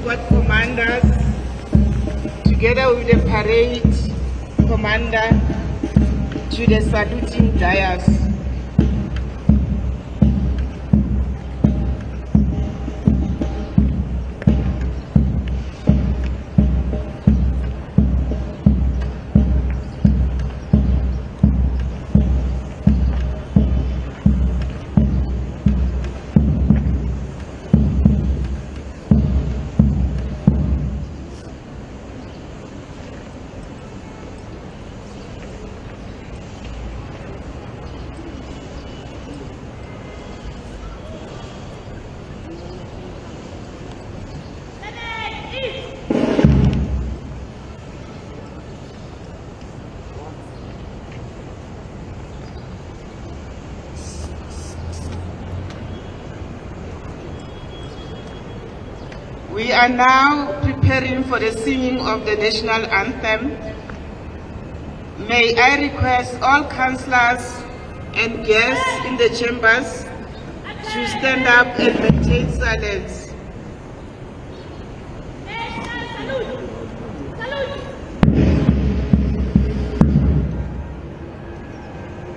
squad commanders, together with the parade commander, to the saluting dais. We are now preparing for the singing of the national anthem. May I request all councillors and guests in the chambers to stand up and maintain silence.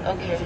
Okay.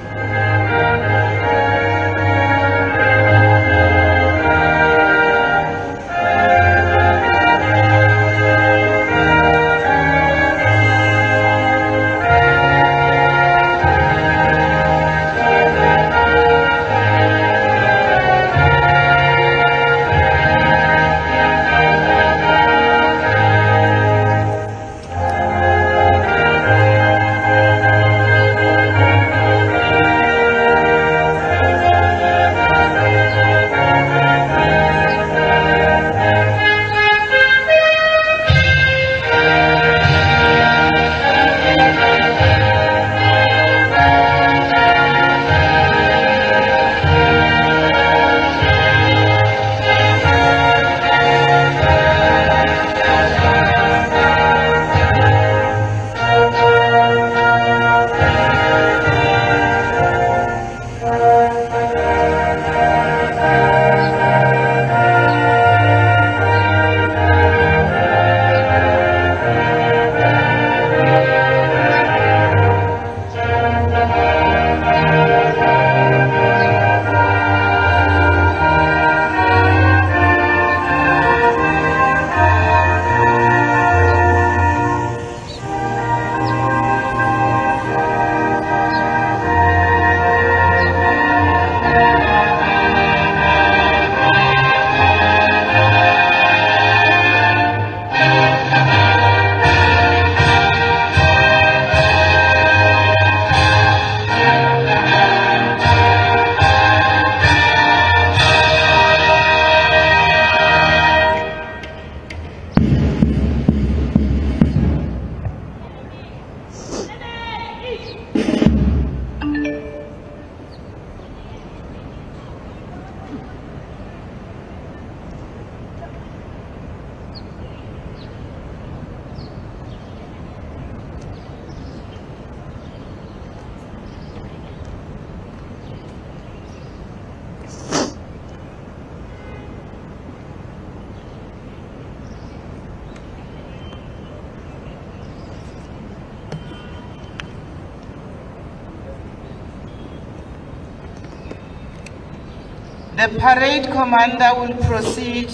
The parade commander will proceed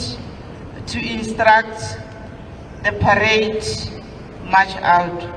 to instruct the parade march out.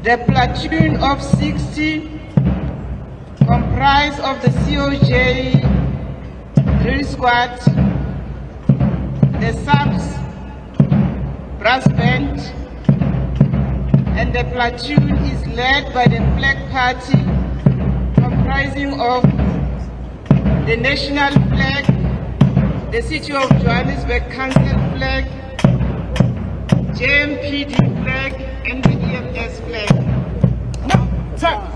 The platoon of 60 comprised of the COJ drill squad, the subs, brass band, and the platoon is led by the Flag Party, comprising of the national flag, the City of Johannesburg Council flag, JMPD flag, and the EFS flag. No, sir.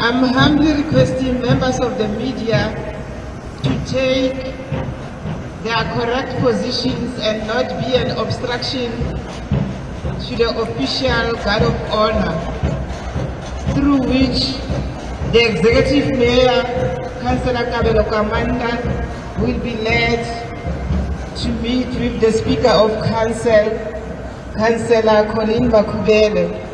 I'm humbly requesting members of the media to take their correct positions and not be an obstruction to the official guard of honor, through which the Executive Mayor, Councillor Kabelo Gwamanda, will be led to meet with the Speaker of Council, Councillor Kabelo.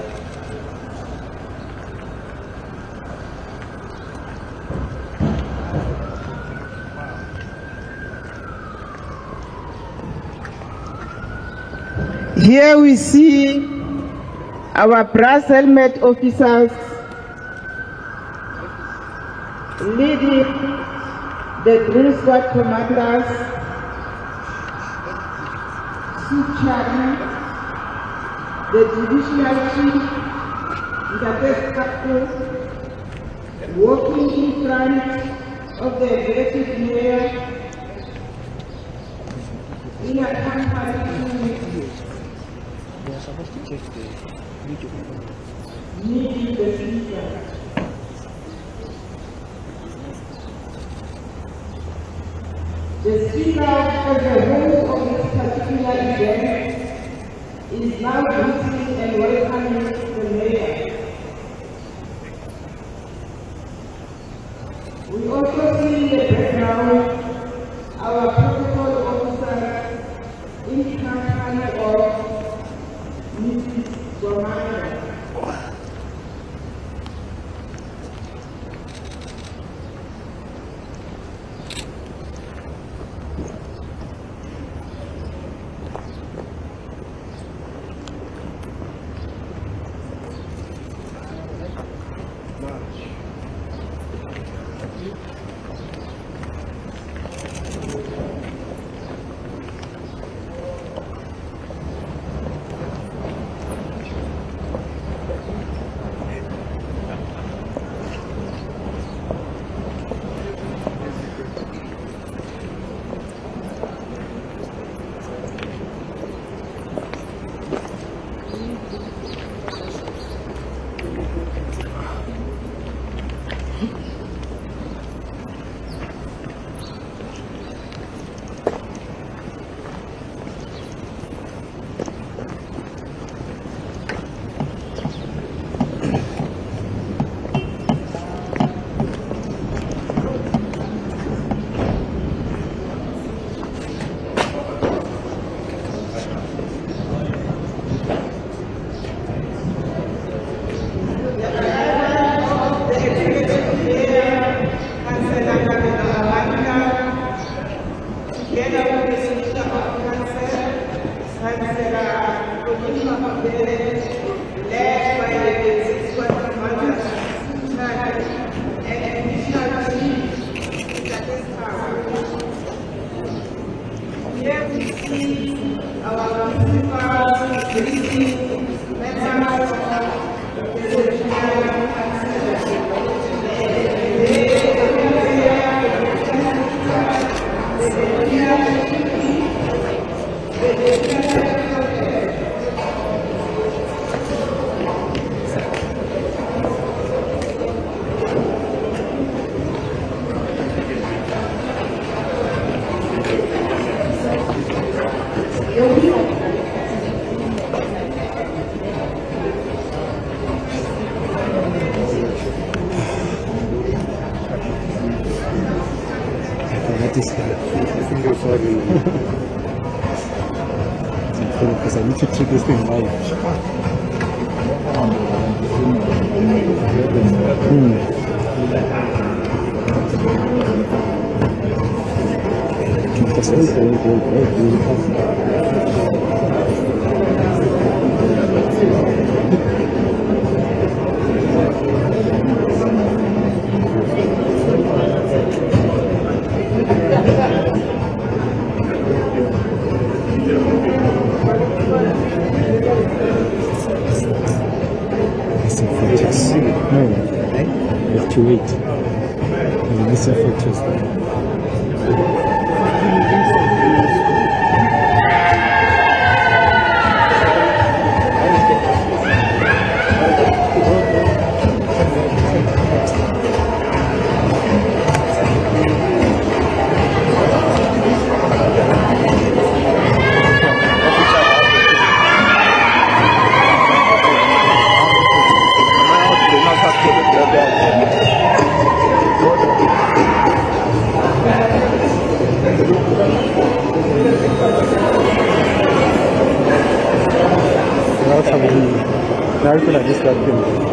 Here we see our brass helmet officers leading the drill squad commanders, the divisional chief, the best captain, walking in front of the executive mayor in a company meeting the speaker. The speaker of the whole of this particular event is now greeting and welcoming the mayor. We also see in the background our protocol officer in company of Mrs. Gwamanda. promotion of the led by the six-one commanders and initial chief at this time. Here we see our principals greeting members of the Regional because I need to check this thing live. No, we have to wait. And this effect is now I feel like this got good.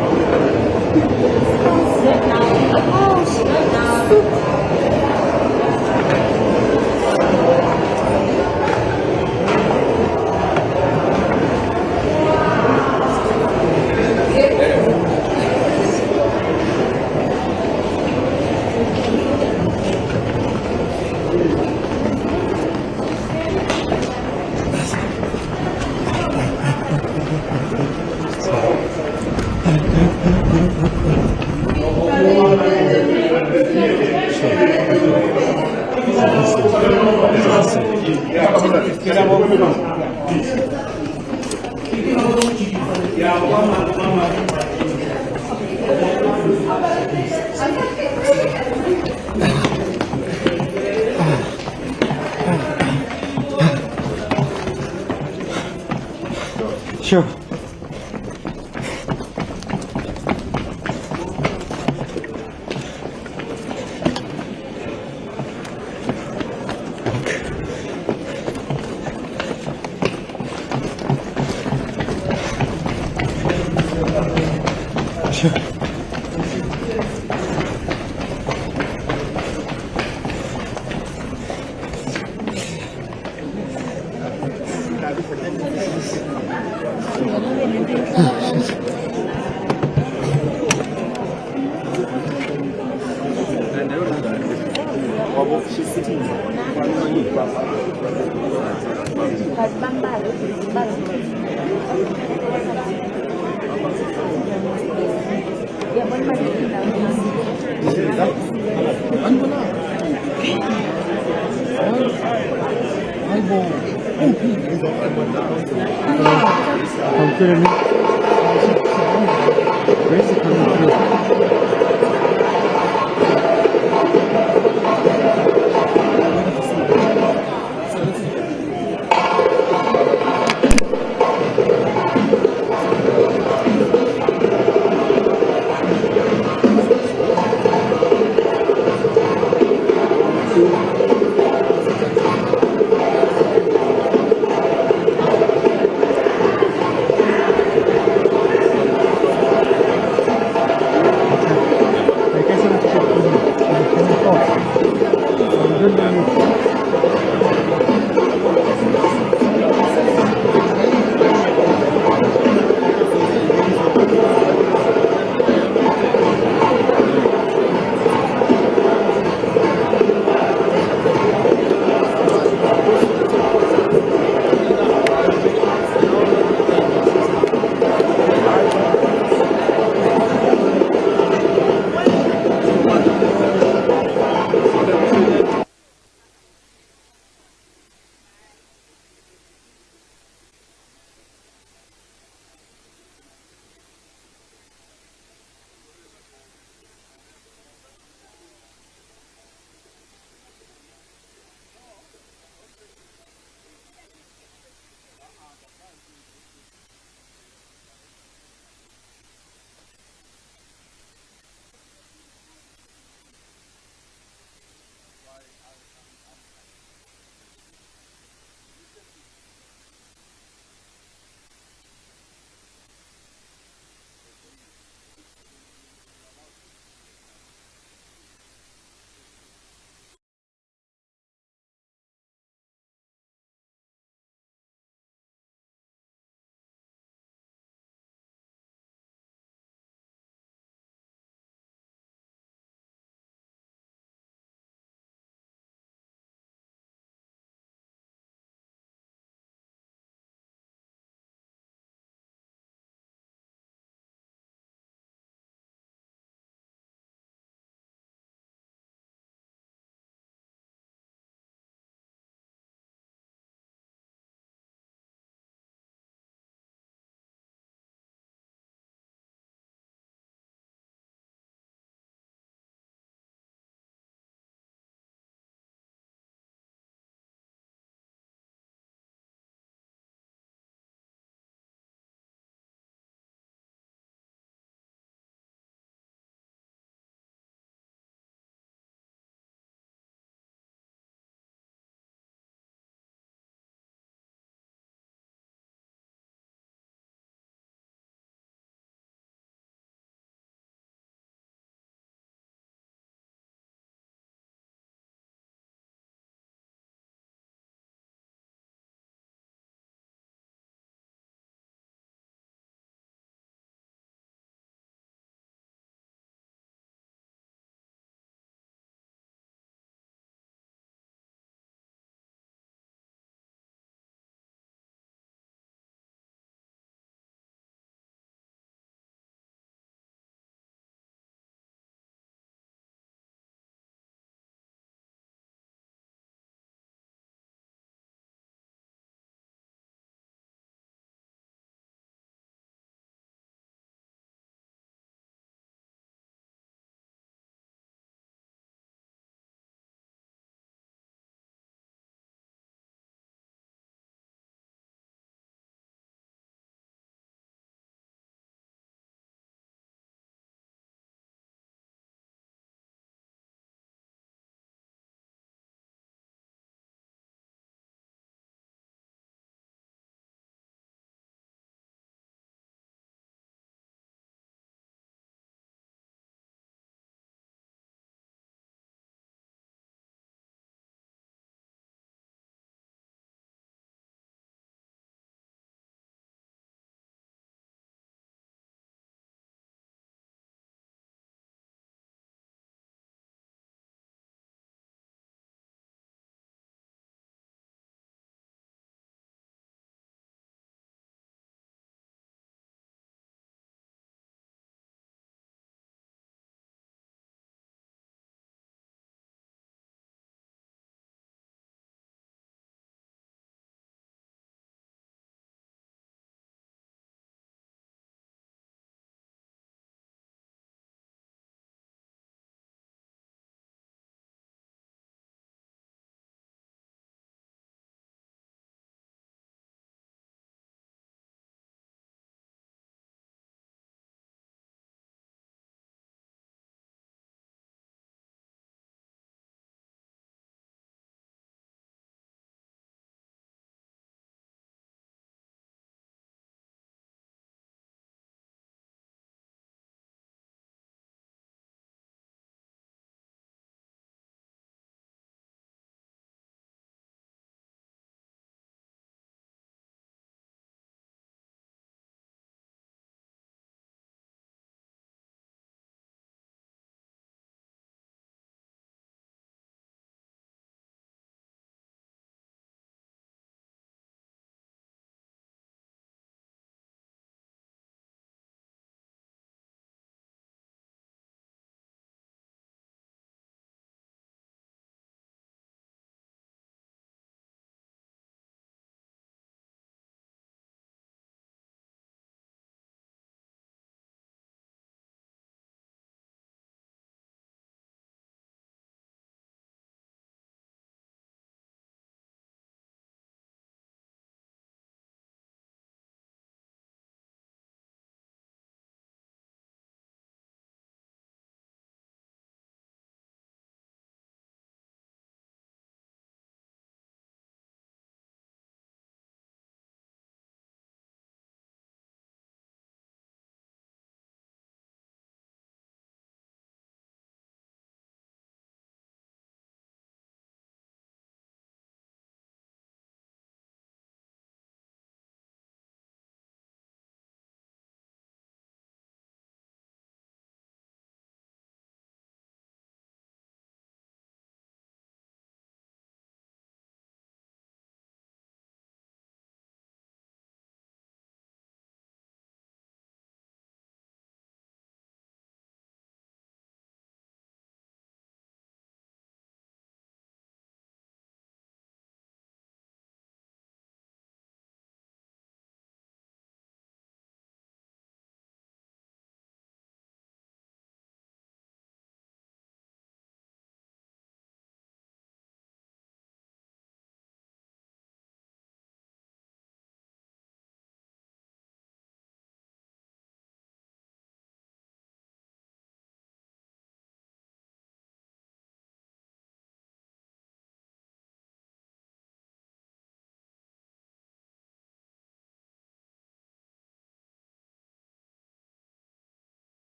Sure.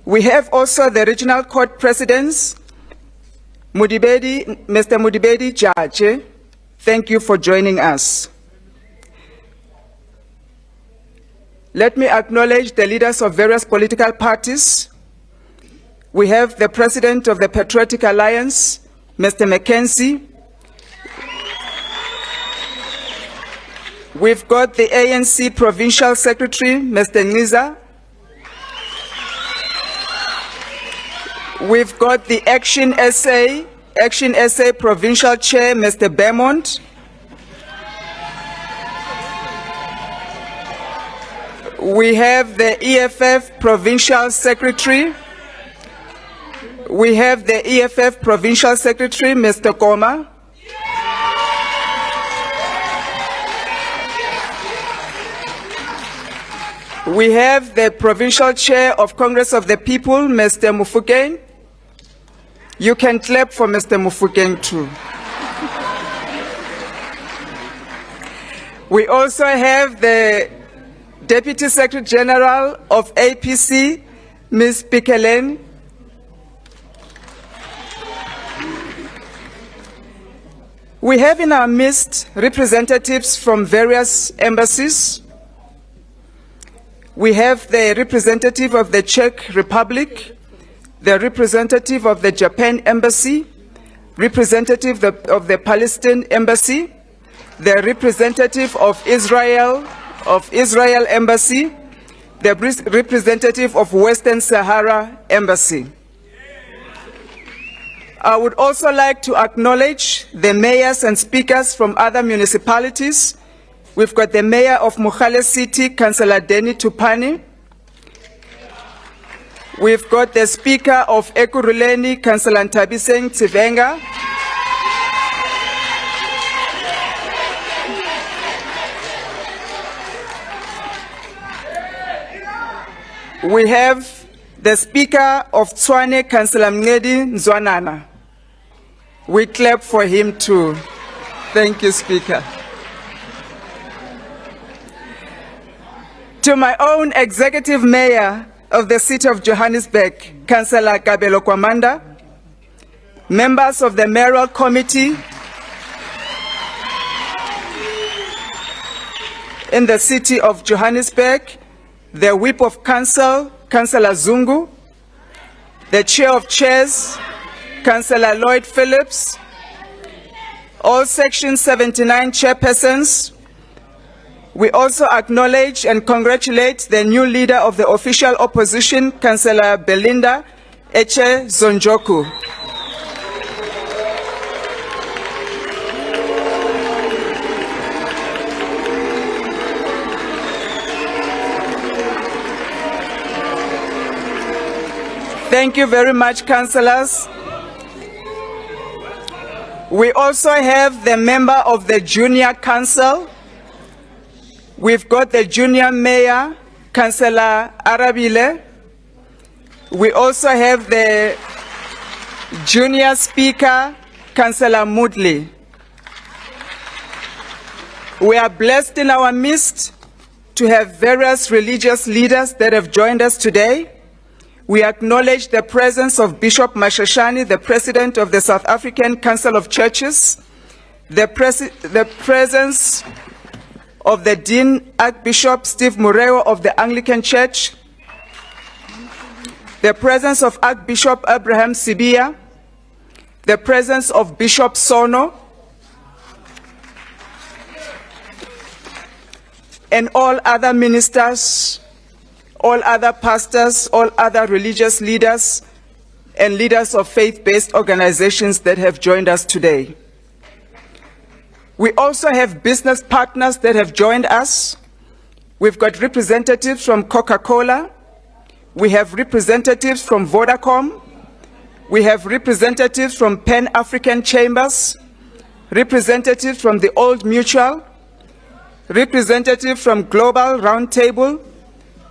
We have also the regional court presidents, Mr. Mudibedi Jaje. Thank you for joining us. Let me acknowledge the leaders of various political parties. We have the president of the Patriotic Alliance, Mr. Mackenzie. We've got the ANC Provincial Secretary, Mr. Niza. We've got the Action SA Provincial Chair, Mr. Beaumont. We have the EFF Provincial Secretary. We have the EFF Provincial Secretary, Mr. Koma. We have the Provincial Chair of Congress of the People, Mr. Mufokeng. You can clap for Mr. Mufokeng too. We also have the Deputy Secretary General of APC, Ms. Pikelen. We have in our midst representatives from various embassies. We have the representative of the Czech Republic, the representative of the Japan Embassy, representative of the Palestine Embassy, the representative of Israel Embassy, the representative of Western Sahara Embassy. I would also like to acknowledge the mayors and speakers from other municipalities. We've got the mayor of Mogale City, Councillor Denny Tupani. We've got the speaker of Ekurhuleni, Councillor Ntabiseng Tsivenga. We have the speaker of Tshwane, Councillor Mngedi Nzwanana. We clap for him too. Thank you, Speaker. To my own executive mayor of the city of Johannesburg, Councillor Kabelo Gwamanda, members of the mayoral committee in the city of Johannesburg, the whip of council, Councillor Zungu, the chair of chairs, Councillor Lloyd Phillips, all Section 79 chairpersons. We also acknowledge and congratulate the new leader of the official opposition, Councillor Belinda Eche Zonjoku. Thank you very much, councillors. We also have the member of the Junior Council. We've got the Junior Mayor, Councillor Arabile. We also have the Junior Speaker, Councillor Mudley. We are blessed in our midst to have various religious leaders that have joined us today. We acknowledge the presence of Bishop Mashashani, the President of the South African Council of Churches, the presence of the Dean Archbishop Steve Mureo of the Anglican Church, the presence of Archbishop Abraham Sibia, the presence of Bishop Sono, and all other ministers, all other pastors, all other religious leaders, and leaders of faith-based organizations that have joined us today. We also have business partners that have joined us. We've got representatives from Coca-Cola. We have representatives from Vodacom. We have representatives from Pan-African Chambers, representatives from the Old Mutual, representatives from Global Roundtable,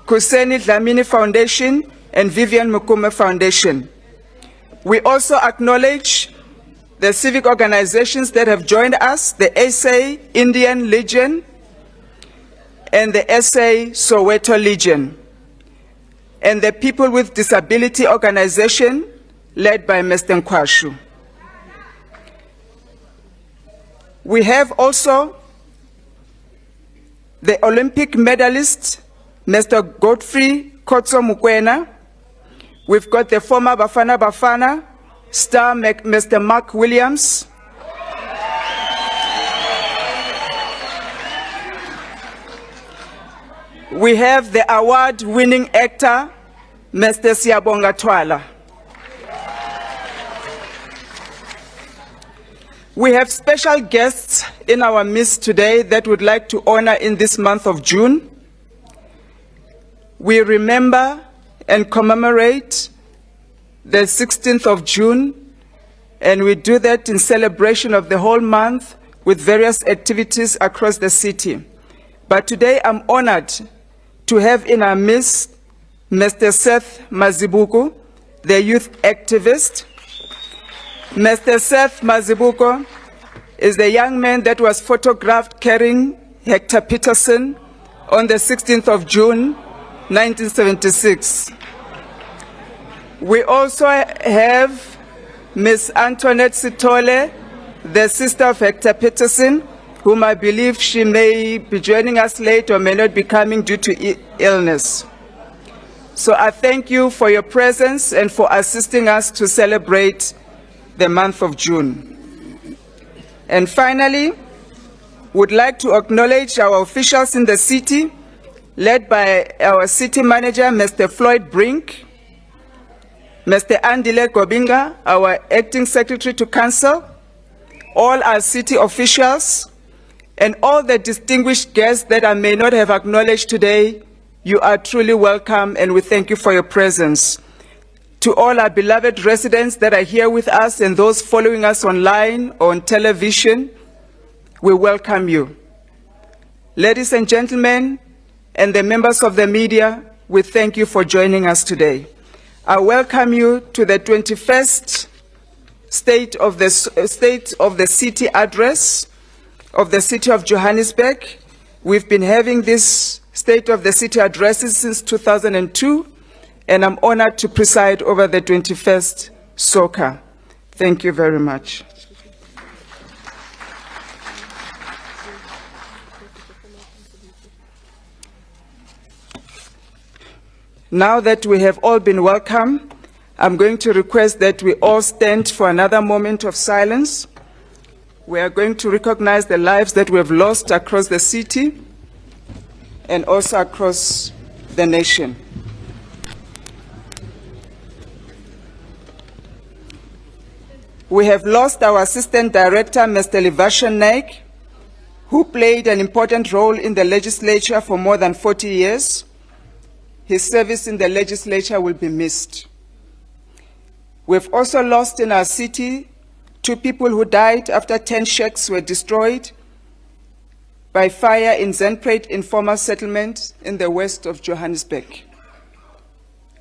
Kuseni Dlamini Foundation, and Vivian Mukume Foundation. We also acknowledge the civic organizations that have joined us, the SA Indian Legion and the SA Soweto Legion. and the People with Disability Organization, led by Mr. Nkwashu. We have also the Olympic medalist, Mr. Godfrey Kotso Mukwena. We've got the former Bafana Bafana star, Mr. Mark Williams. We have the award-winning actor, Mr. Siyabonga Twala. We have special guests in our midst today that we'd like to honor in this month of June. We remember and commemorate the 16th of June, and we do that in celebration of the whole month with various activities across the city. But today I'm honored to have in our midst Mr. Seth Mazibuko, the youth activist. Mr. Seth Mazibuko is the young man that was photographed carrying Hector Peterson on the 16th of June, 1976. We also have Ms. Antoinette Sitole, the sister of Hector Peterson, whom I believe she may be joining us late or may not be coming due to illness. So I thank you for your presence and for assisting us to celebrate the month of June. And finally, would like to acknowledge our officials in the city, led by our city manager, Mr. Floyd Brink, Mr. Andile Gobinga, our acting secretary to council, all our city officials, and all the distinguished guests that I may not have acknowledged today. You are truly welcome, and we thank you for your presence. To all our beloved residents that are here with us and those following us online or on television, we welcome you. Ladies and gentlemen, and the members of the media, we thank you for joining us today. I welcome you to the 21st State of the City address of the City of Johannesburg. We've been having this State of the City addresses since 2002, and I'm honored to preside over the 21st SOCA. Thank you very much. Now that we have all been welcome, I'm going to request that we all stand for another moment of silence. We are going to recognize the lives that we have lost across the city and also across the nation. We have lost our Assistant Director, Mr. Livashan Naik, who played an important role in the legislature for more than 40 years. His service in the legislature will be missed. We've also lost in our city 2 people who died after 10 shacks were destroyed by fire in Zenpret informal settlement in the west of Johannesburg.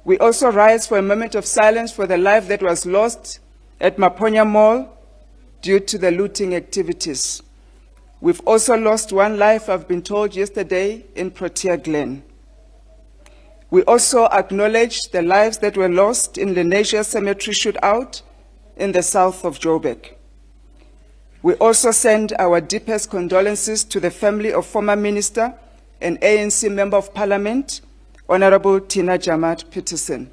We also rise for a moment of silence for the life that was lost at Maponya Mall due to the looting activities. We've also lost 1 life, I've been told yesterday, in Protea Glen. We also acknowledge the lives that were lost in Lenasia Cemetery shootout in the south of Joburg. We also send our deepest condolences to the family of former Minister and ANC Member of Parliament, Honorable Tina Jamat Peterson.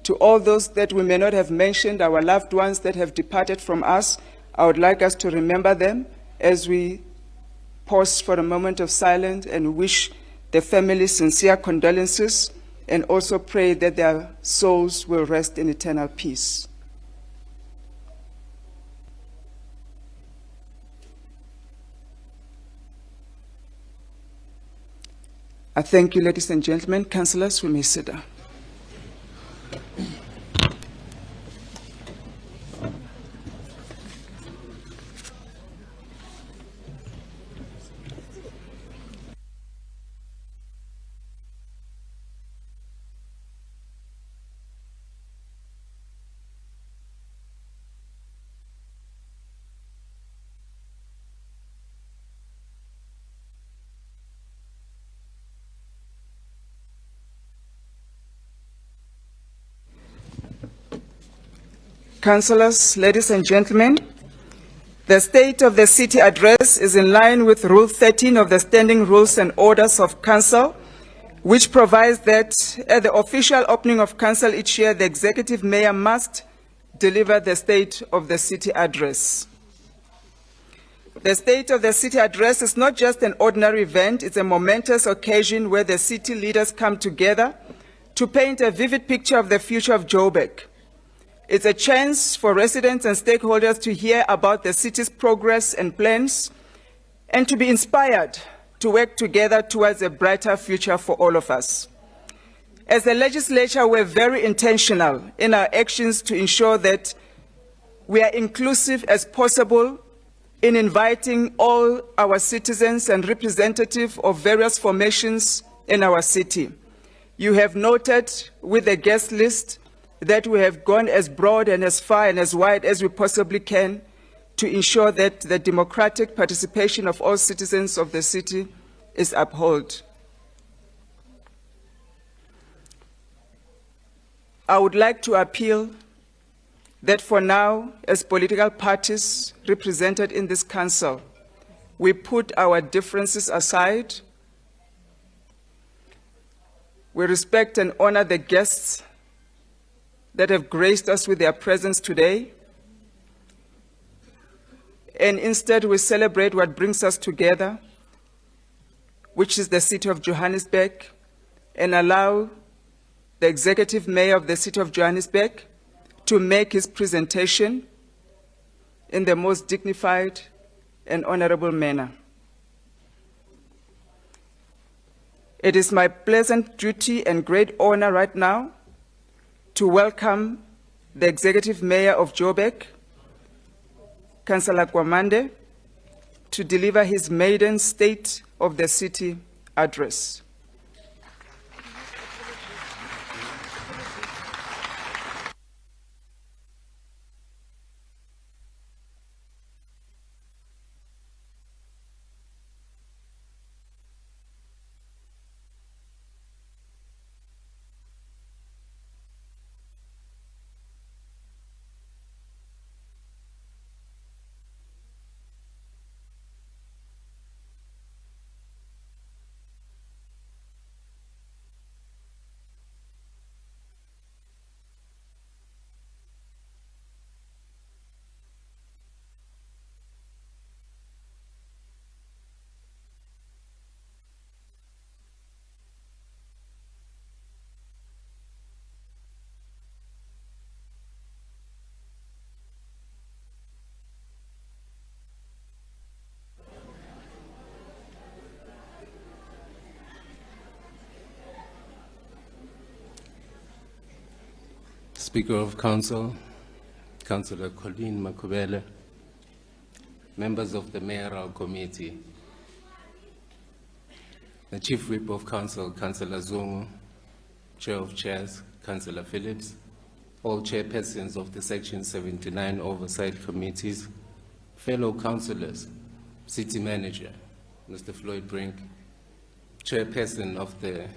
To all those that we may not have mentioned, our loved ones that have departed from us, I would like us to remember them as we pause for a moment of silence and wish the family sincere condolences, and also pray that their souls will rest in eternal peace. I thank you, ladies and gentlemen. Councillors, we may sit down. Councillors, ladies and gentlemen, the State of the City Address is in line with Rule 13 of the Standing Rules and Orders of Council, which provides that at the official opening of Council each year, the Executive Mayor must deliver the State of the City Address. The State of the City Address is not just an ordinary event, it's a momentous occasion where the city leaders come together to paint a vivid picture of the future of Joburg. It's a chance for residents and stakeholders to hear about the city's progress and plans and to be inspired to work together towards a brighter future for all of us. As a legislature, we're very intentional in our actions to ensure that we are inclusive as possible in inviting all our citizens and representatives of various formations in our city. You have noted with the guest list that we have gone as broad and as far and as wide as we possibly can to ensure that the democratic participation of all citizens of the city is upheld. I would like to appeal that for now, as political parties represented in this council, we put our differences aside. We respect and honor the guests that have graced us with their presence today. And instead, we celebrate what brings us together, which is the city of Johannesburg, and allow the Executive Mayor of the city of Johannesburg to make his presentation in the most dignified and honorable manner. It is my pleasant duty and great honor right now to welcome the Executive Mayor of Joburg, Councillor Gwamanda, to deliver his maiden State of the City address. Speaker of Council, Councillor Colleen Makubele, members of the Mayoral Committee, the Chief Whip of Council, Councillor Zungu, Chair of Chairs, Councillor Phillips, all chairpersons of the Section 79 Oversight Committees, fellow councillors, City Manager, Mr. Floyd Brink, Chairperson of the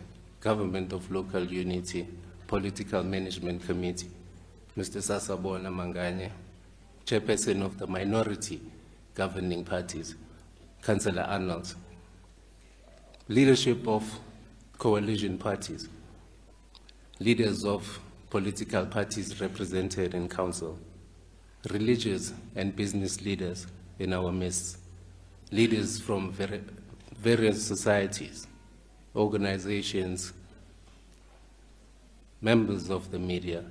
Government of Local Unity Political Management Committee, Mr. Sasabona Manganye, Chairperson of the Minority Governing Parties, Councillor Arnold, leadership of coalition parties, leaders of political parties represented in council, religious and business leaders in our midst, leaders from various societies, organizations, members of the media,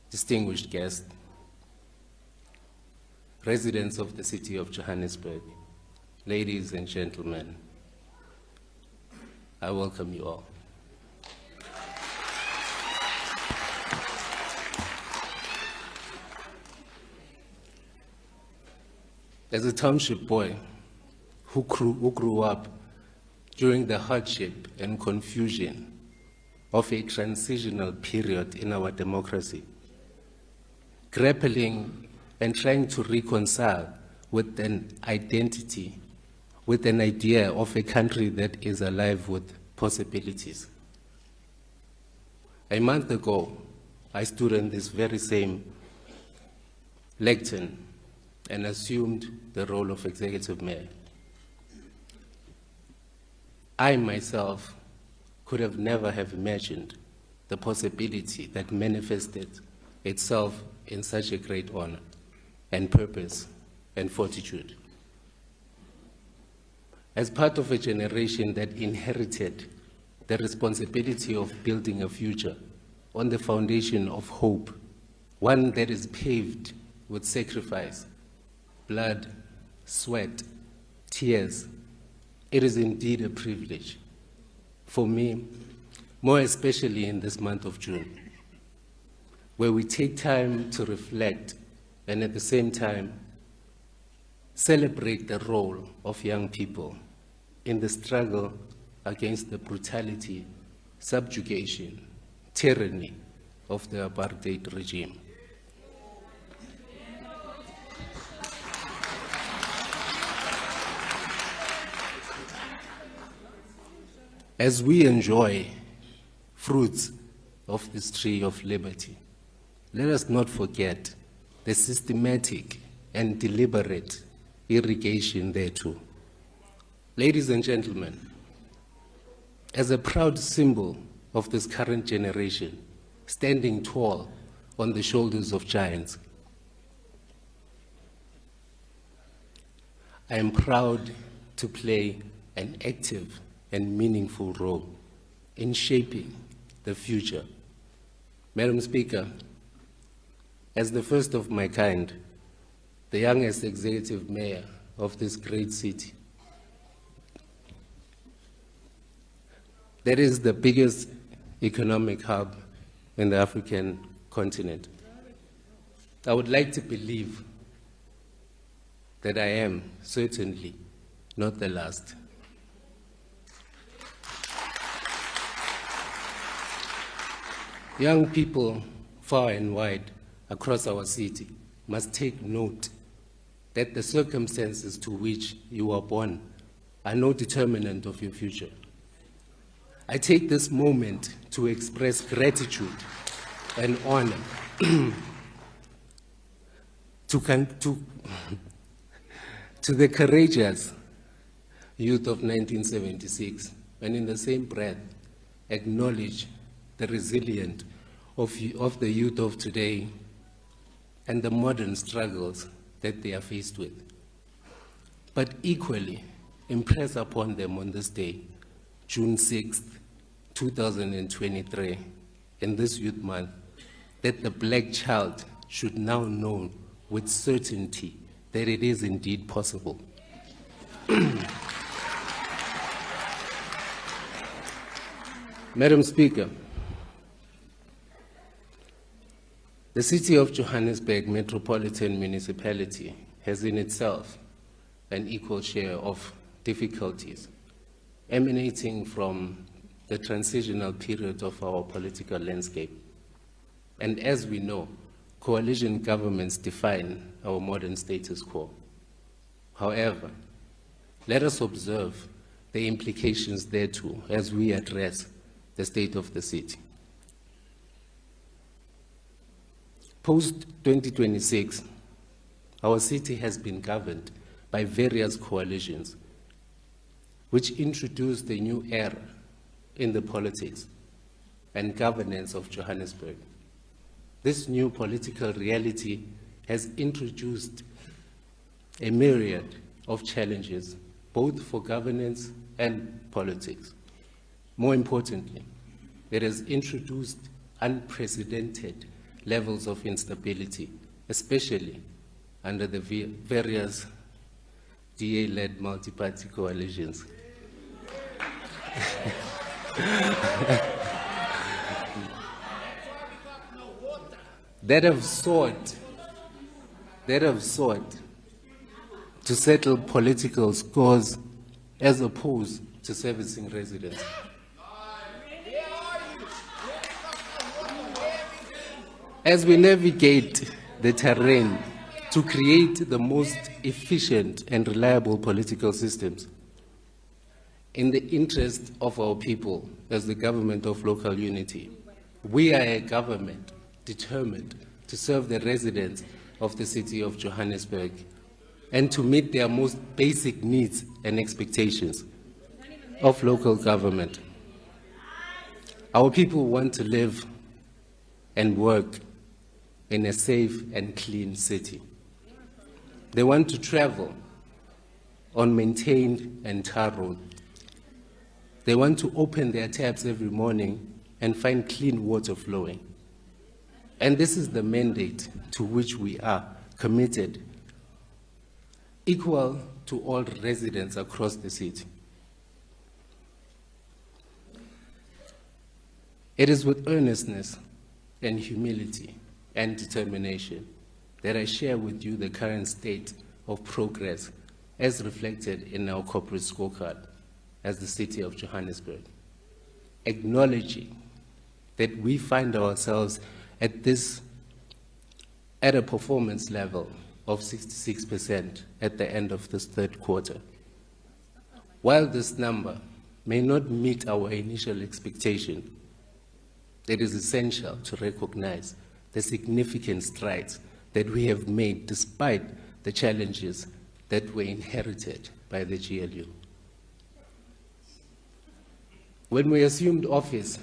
distinguished guests, residents of the city of Johannesburg, ladies and gentlemen, I welcome you all. As a township boy who grew up during the hardship and confusion of a transitional period in our democracy, grappling and trying to reconcile with an identity, with an idea of a country that is alive with possibilities. A month ago, I stood in this very same lectern and assumed the role of executive mayor. I myself could have never have imagined the possibility that manifested itself in such a great honor and purpose and fortitude. As part of a generation that inherited the responsibility of building a future on the foundation of hope, one that is paved with sacrifice, blood, sweat, tears, it is indeed a privilege for me, more especially in this month of June, where we take time to reflect and at the same time celebrate the role of young people in the struggle against the brutality, subjugation, tyranny of the apartheid regime. As we enjoy fruits of this tree of liberty, let us not forget the systematic and deliberate irrigation thereto. Ladies and gentlemen, as a proud symbol of this current generation, standing tall on the shoulders of giants, I am proud to play an active and meaningful role in shaping the future. Madam Speaker, as the first of my kind, the youngest executive mayor of this great city, that is the biggest economic hub in the African continent, I would like to believe that I am certainly not the last. Young people far and wide across our city must take note that the circumstances to which you were born are no determinant of your future. I take this moment to express gratitude and honor to the courageous youth of 1976, and in the same breath acknowledge the resilience of the youth of today and the modern struggles that they are faced with. But equally, impress upon them on this day, June 6th, 2023, in this Youth Month, that the black child should now know with certainty that it is indeed possible. Madam Speaker, the City of Johannesburg Metropolitan Municipality has in itself an equal share of difficulties emanating from the transitional period of our political landscape. And as we know, coalition governments define our modern status quo. However, let us observe the implications thereto as we address the state of the city. Post-2026, our city has been governed by various coalitions which introduced a new era in the politics and governance of Johannesburg. This new political reality has introduced a myriad of challenges, both for governance and politics. More importantly, it has introduced unprecedented levels of instability, especially under the various DA-led multi-party coalitions. that have sought to settle political scores as opposed to servicing residents. As we navigate the terrain to create the most efficient and reliable political systems, in the interest of our people as the government of local unity, we are a government determined to serve the residents of the city of Johannesburg and to meet their most basic needs and expectations of local government. Our people want to live and work in a safe and clean city. They want to travel on maintained and tar roads. They want to open their taps every morning and find clean water flowing. And this is the mandate to which we are committed, equal to all residents across the city. It is with earnestness and humility and determination that I share with you the current state of progress as reflected in our corporate scorecard as the city of Johannesburg, acknowledging that we find ourselves at a performance level of 66% at the end of this third quarter. While this number may not meet our initial expectation, it is essential to recognize the significant strides that we have made despite the challenges that were inherited by the GLU. When we assumed office,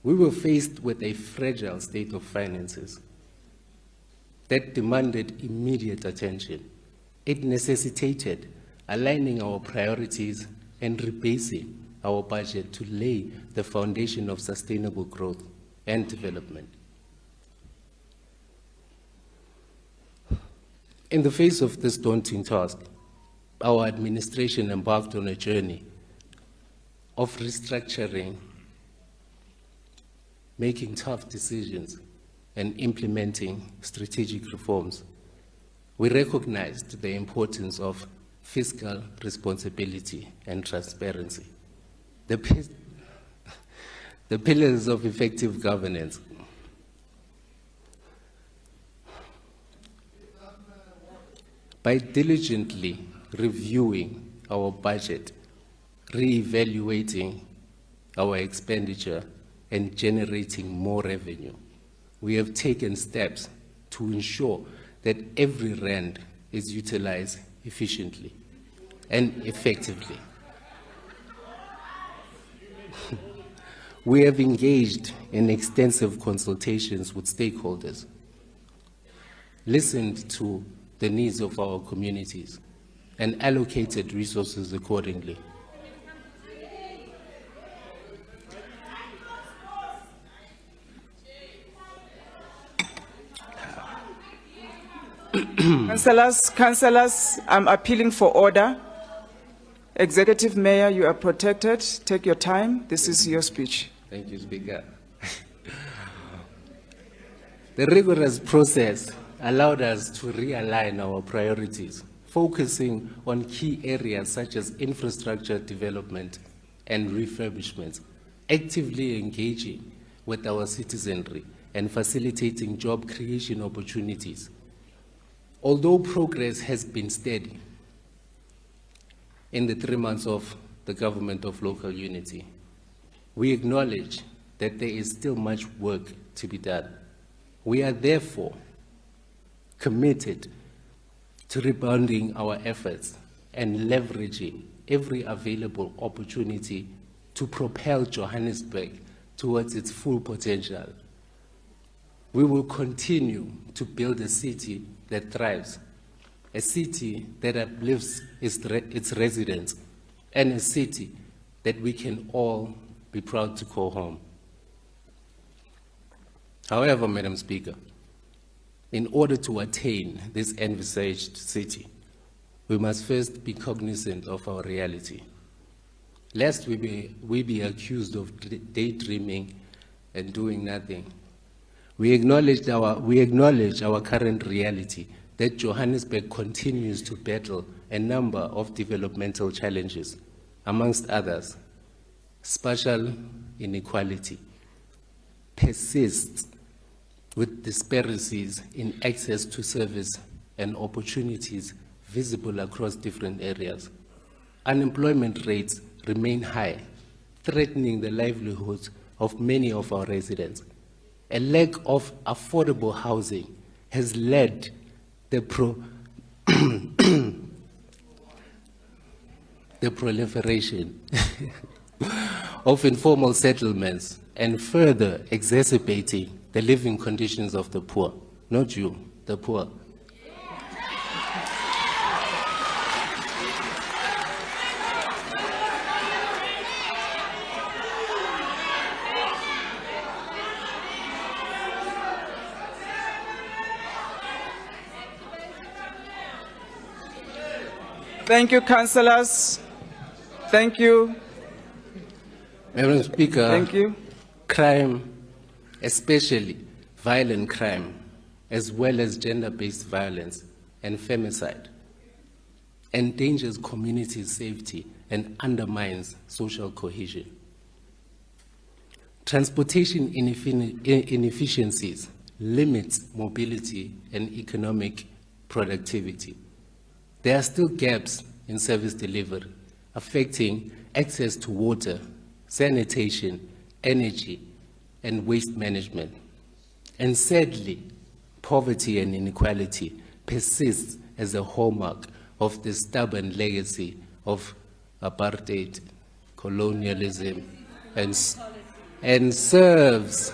we were faced with a fragile state of finances that demanded immediate attention. It necessitated aligning our priorities and rebasing our budget to lay the foundation of sustainable growth and development. In the face of this daunting task, our administration embarked on a journey of restructuring, making tough decisions, and implementing strategic reforms. We recognized the importance of fiscal responsibility and transparency, the pillars of effective governance. By diligently reviewing our budget, re-evaluating our expenditure, and generating more revenue, we have taken steps to ensure that every rand is utilized efficiently and effectively. We have engaged in extensive consultations with stakeholders, listened to the needs of our communities, and allocated resources accordingly. Councillors, I'm appealing for order. Executive Mayor, you are protected. Take your time. This is your speech. Thank you, Speaker. The rigorous process allowed us to realign our priorities, focusing on key areas such as infrastructure development and refurbishment, actively engaging with our citizenry and facilitating job creation opportunities. Although progress has been steady in the 3 months of the government of local unity, we acknowledge that there is still much work to be done. We are therefore committed to rebounding our efforts and leveraging every available opportunity to propel Johannesburg towards its full potential. We will continue to build a city that thrives, a city that uplifts its residents, and a city that we can all be proud to call home. However, Madam Speaker, in order to attain this envisaged city, we must first be cognizant of our reality, lest we be accused of daydreaming and doing nothing. We acknowledge our current reality, that Johannesburg continues to battle a number of developmental challenges, amongst others. Spatial inequality persists with disparities in access to service and opportunities visible across different areas. Unemployment rates remain high, threatening the livelihoods of many of our residents. a lack of affordable housing has led the proliferation of informal settlements and further exacerbating the living conditions of the poor. Not you, the poor. Thank you, councillors. Thank you. Madam Speaker, Thank you. crime, especially violent crime, as well as gender-based violence and femicide, endangers community safety and undermines social cohesion. Transportation inefficiencies limits mobility and economic productivity. There are still gaps in service delivery, affecting access to water, sanitation, energy, and waste management. And sadly, poverty and inequality persists as a hallmark of the stubborn legacy of apartheid, colonialism, and serves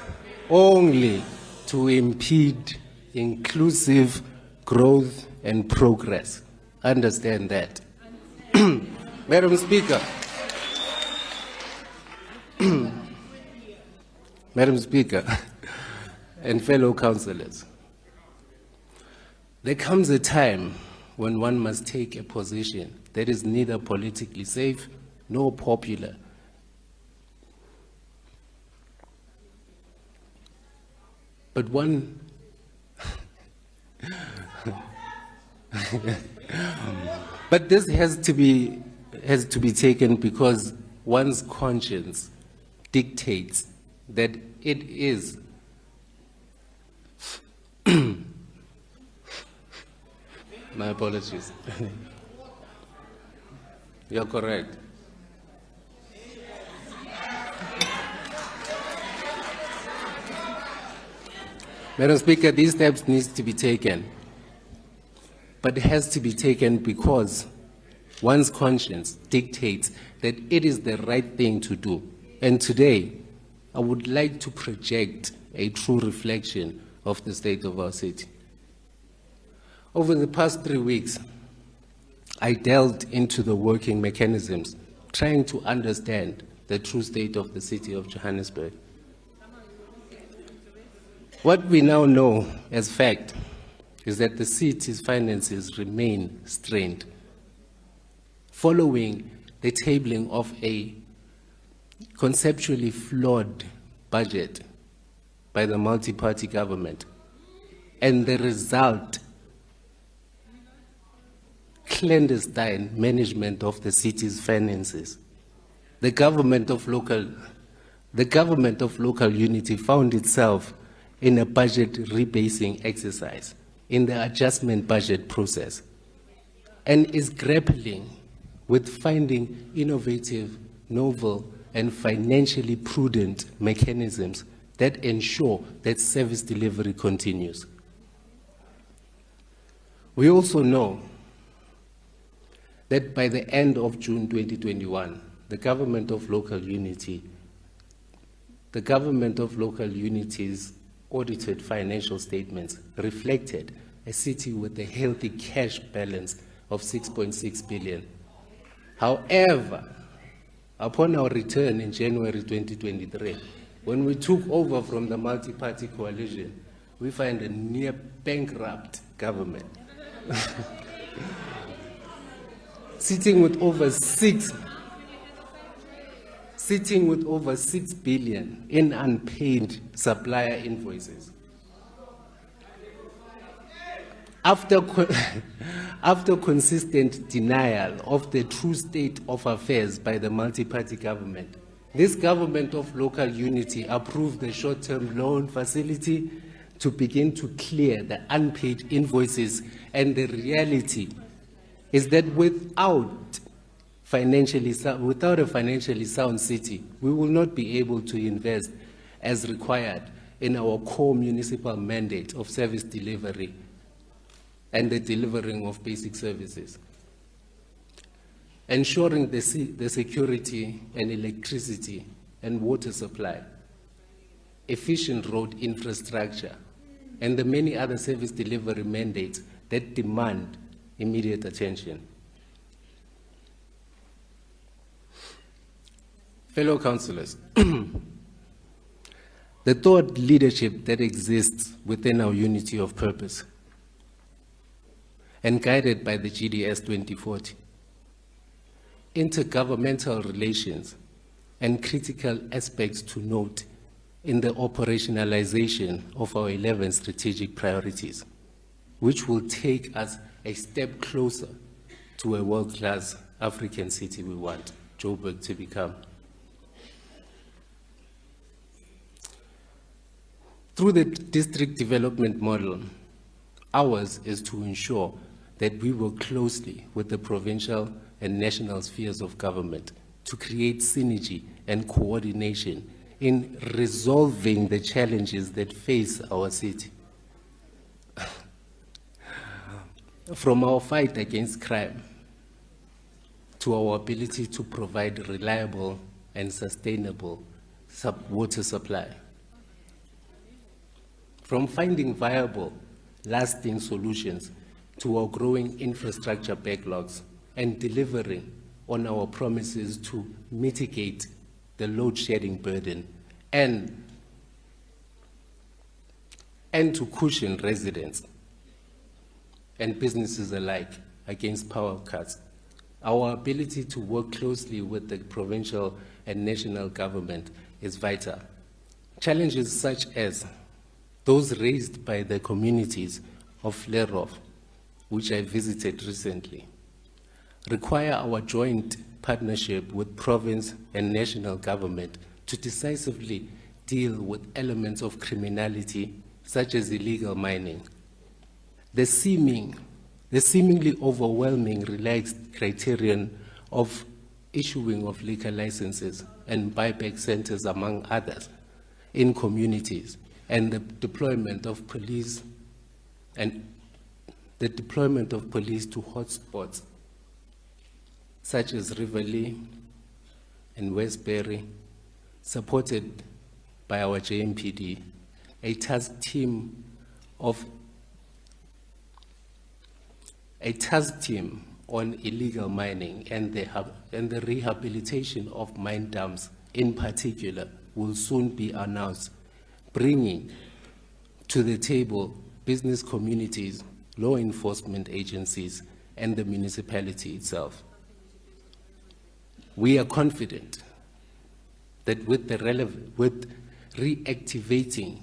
only to impede inclusive growth and progress. Understand that. Madam Speaker, Madam Speaker, and fellow councillors, there comes a time when one must take a position that is neither politically safe nor popular. But one but this has to be taken because one's conscience dictates that it is my apologies. You're correct. Madam Speaker, these steps need to be taken, but it has to be taken because one's conscience dictates that it is the right thing to do. And today, I would like to project a true reflection of the state of our city. Over the past 3 weeks, I delved into the working mechanisms, trying to understand the true state of the city of Johannesburg. What we now know as fact is that the city's finances remain strained, following the tabling of a conceptually flawed budget by the multi-party government, and the result, clandestine management of the city's finances. The government of local unity found itself in a budget rebasing exercise in the adjustment budget process, and is grappling with finding innovative, novel, and financially prudent mechanisms that ensure that service delivery continues. We also know that by the end of June 2021, the government of local unity's audited financial statements reflected a city with a healthy cash balance of 6.6 billion. However, upon our return in January 2023, when we took over from the multi-party coalition, we find a near bankrupt government. sitting with over 6 billion in unpaid supplier invoices. After consistent denial of the true state of affairs by the multi-party government, this government of local unity approved the short-term loan facility to begin to clear the unpaid invoices, and the reality is that without a financially sound city, we will not be able to invest as required in our core municipal mandate of service delivery and the delivering of basic services. Ensuring the security and electricity and water supply, efficient road infrastructure, and the many other service delivery mandates that demand immediate attention. Fellow councillors, the thought leadership that exists within our unity of purpose and guided by the GDS 2040, intergovernmental relations, and critical aspects to note in the operationalization of our 11 strategic priorities, which will take us a step closer to a world-class African city we want Joburg to become. Through the district development model, ours is to ensure that we work closely with the provincial and national spheres of government to create synergy and coordination in resolving the challenges that face our city. From our fight against crime to our ability to provide reliable and sustainable water supply. From finding viable, lasting solutions to our growing infrastructure backlogs and delivering on our promises to mitigate the load shedding burden and to cushion residents and businesses alike against power cuts. Our ability to work closely with the provincial and national government is vital. Challenges such as those raised by the communities of Lerov, which I visited recently, require our joint partnership with province and national government to decisively deal with elements of criminality such as illegal mining. The seemingly overwhelming relaxed criterion of issuing of liquor licenses and buyback centers, among others, in communities, and the deployment of police to hotspots such as Riverlea and Westbury, supported by our JMPD, a task team on illegal mining and the rehabilitation of mine dumps in particular will soon be announced, bringing to the table business communities, law enforcement agencies, and the municipality itself. We are confident that with reactivating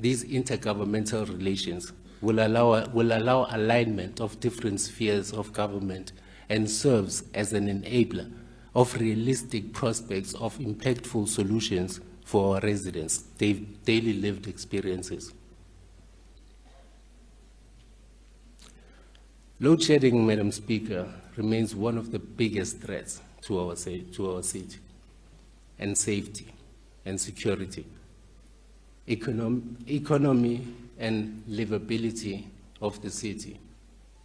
these intergovernmental relations will allow alignment of different spheres of government and serves as an enabler of realistic prospects of impactful solutions for our residents' daily lived experiences. Load shedding, Madam Speaker, remains one of the biggest threats to our city and safety and security, economy and livability of the city,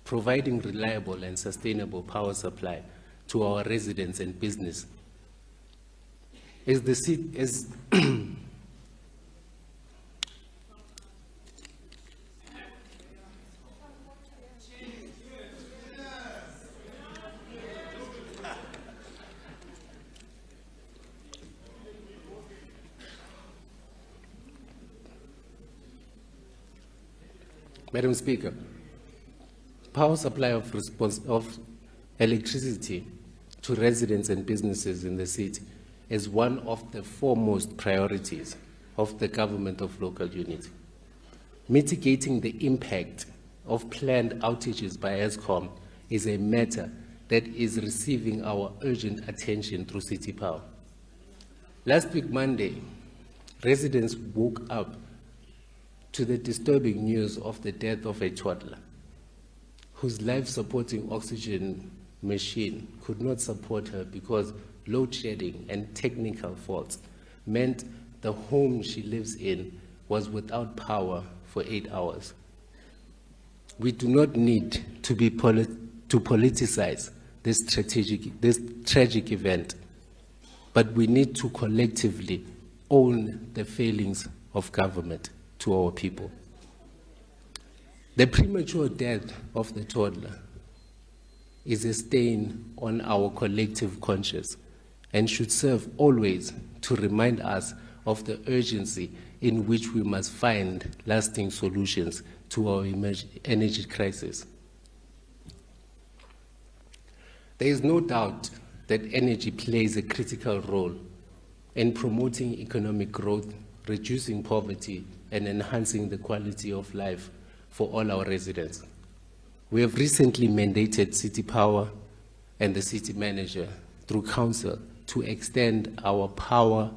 providing reliable and sustainable power supply to our residents and business. Madam Speaker, power supply of electricity to residents and businesses in the city is one of the foremost priorities of the government of local unity. Mitigating the impact of planned outages by Eskom is a matter that is receiving our urgent attention through City Power. Last week, Monday, residents woke up to the disturbing news of the death of a toddler whose life-supporting oxygen machine could not support her because load shedding and technical faults meant the home she lives in was without power for 8 hours. We do not need to politicize this tragic event, but we need to collectively own the failings of government to our people. The premature death of the toddler is a stain on our collective conscience and should serve always to remind us of the urgency in which we must find lasting solutions to our energy crisis. There is no doubt that energy plays a critical role in promoting economic growth, reducing poverty, and enhancing the quality of life for all our residents. We have recently mandated City Power and the City Manager through Council to extend our power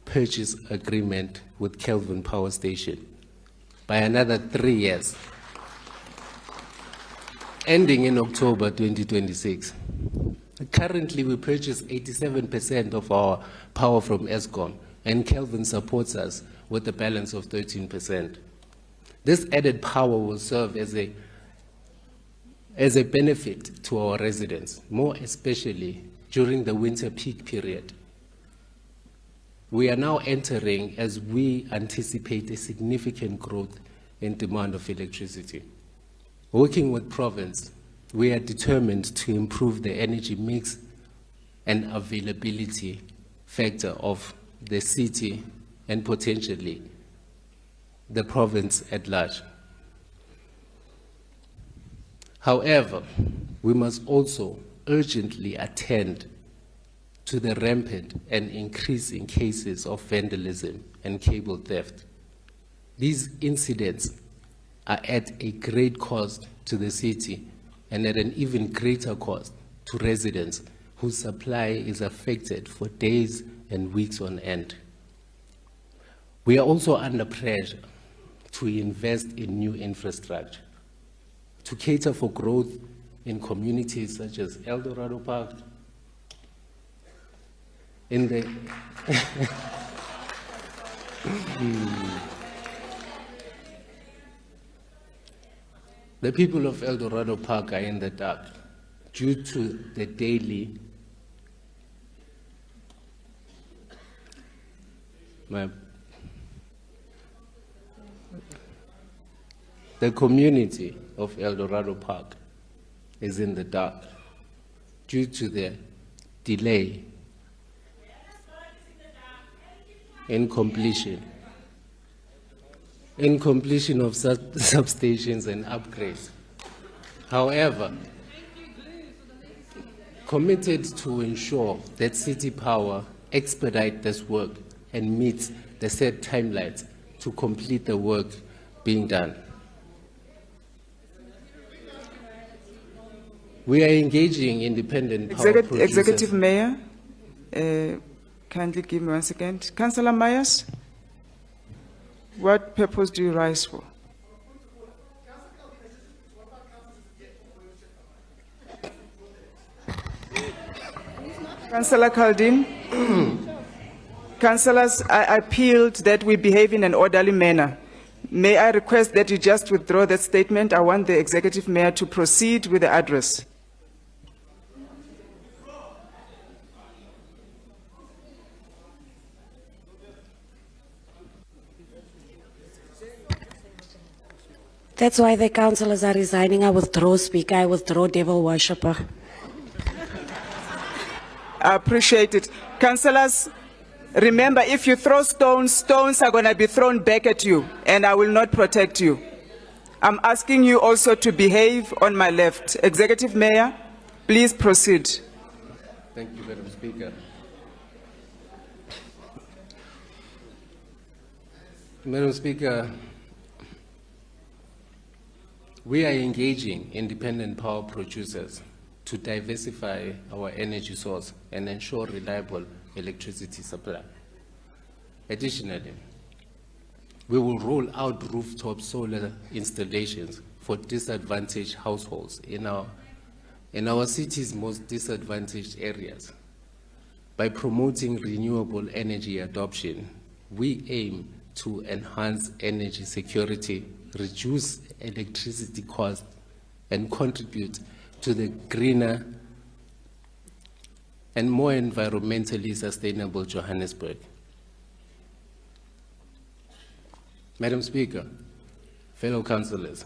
purchase agreement with Kelvin Power Station by another 3 years, ending in October 2026. Currently, we purchase 87% of our power from Eskom, and Kelvin supports us with a balance of 13%. This added power will serve as a benefit to our residents, more especially during the winter peak period. We are now entering as we anticipate a significant growth in demand of electricity. Working with province, we are determined to improve the energy mix and availability factor of the city and potentially the province at large. However, we must also urgently attend to the rampant and increasing cases of vandalism and cable theft. These incidents are at a great cost to the city and at an even greater cost to residents whose supply is affected for days and weeks on end. We are also under pressure to invest in new infrastructure to cater for growth in communities such as Eldorado Park, in the the people of Eldorado Park are in the dark due to the daily the community of Eldorado Park is in the dark due to the delay in completion of substations and upgrades. However, committed to ensure that City Power expedite this work and meets the set timelines to complete the work being done. We are engaging independent power producers. Executive Mayor, kindly give me 1 second. Councillor Myers, what purpose do you rise for? Councillor Kaldin. Councillors, I appealed that we behave in an orderly manner. May I request that you just withdraw that statement? I want the Executive Mayor to proceed with the address. That's why the councillors are resigning. I withdraw speaker, I withdraw devil worshipper. I appreciate it. Councillors, remember, if you throw stones, stones are going to be thrown back at you, and I will not protect you. I'm asking you also to behave on my left. Executive Mayor, please proceed. Thank you, Madam Speaker. Madam Speaker, we are engaging independent power producers to diversify our energy source and ensure reliable electricity supply. Additionally, we will roll out rooftop solar installations for disadvantaged households in our city's most disadvantaged areas. By promoting renewable energy adoption, we aim to enhance energy security, reduce electricity costs, and contribute to the greener and more environmentally sustainable Johannesburg. Madam Speaker, fellow councillors,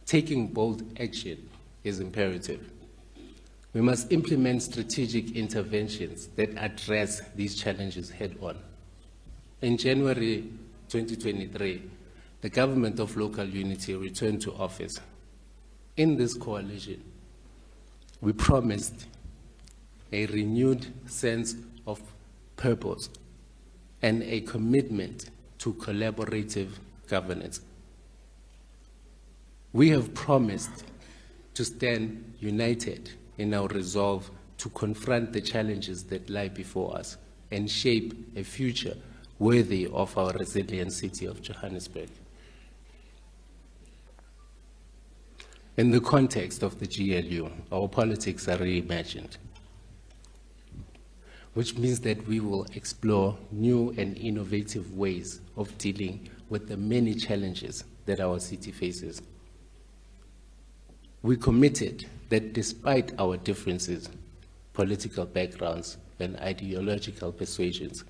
taking bold action is imperative. We must implement strategic interventions that address these challenges head-on. In January 2023, the Government of Local Unity returned to office. In this coalition, we promised a renewed sense of purpose and a commitment to collaborative governance. We have promised to stand united in our resolve to confront the challenges that lie before us and shape a future worthy of our resilient city of Johannesburg. In the context of the GLU, our politics are reimagined, which means that we will explore new and innovative ways of dealing with the many challenges that our city faces. We committed that despite our differences, political backgrounds, and ideological persuasions,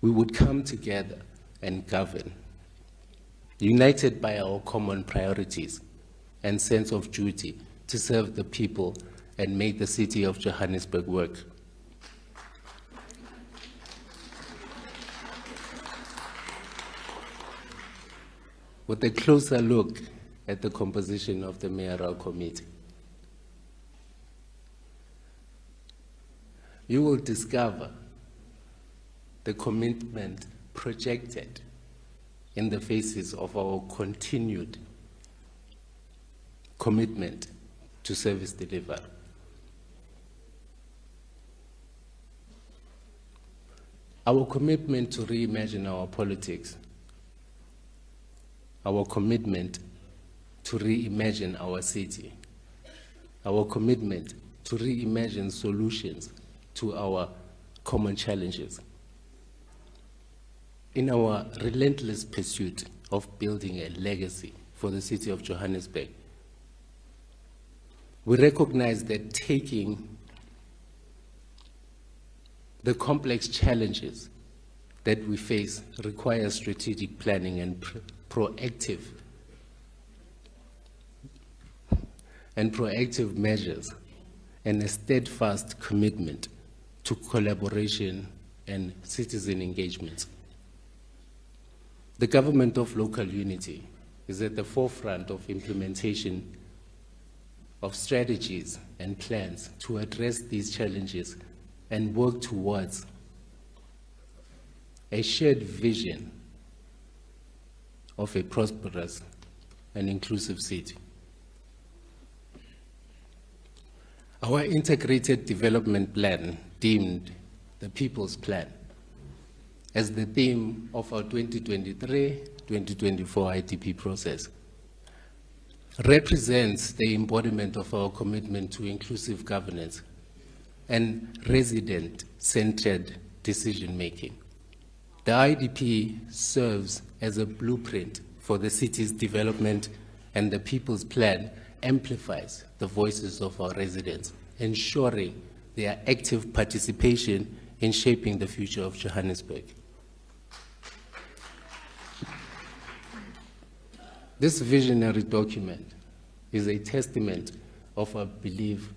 we would come together and govern, united by our common priorities and sense of duty to serve the people and make the city of Johannesburg work. With a closer look at the composition of the mayoral committee, you will discover the commitment projected in the faces of our continued commitment to service delivery. Our commitment to reimagine our politics, our commitment to reimagine our city, our commitment to reimagine solutions to our common challenges. In our relentless pursuit of building a legacy for the city of Johannesburg, we recognize that taking the complex challenges that we face requires strategic planning and proactive measures and a steadfast commitment to collaboration and citizen engagement. The Government of Local Unity is at the forefront of implementation of strategies and plans to address these challenges and work towards a shared vision of a prosperous and inclusive city. Our integrated development plan, deemed the People's Plan, as the theme of our 2023-2024 IDP process, represents the embodiment of our commitment to inclusive governance and resident-centered decision-making. The IDP serves as a blueprint for the city's development, and the People's Plan amplifies the voices of our residents, ensuring their active participation in shaping the future of Johannesburg. This visionary document is a testament of our belief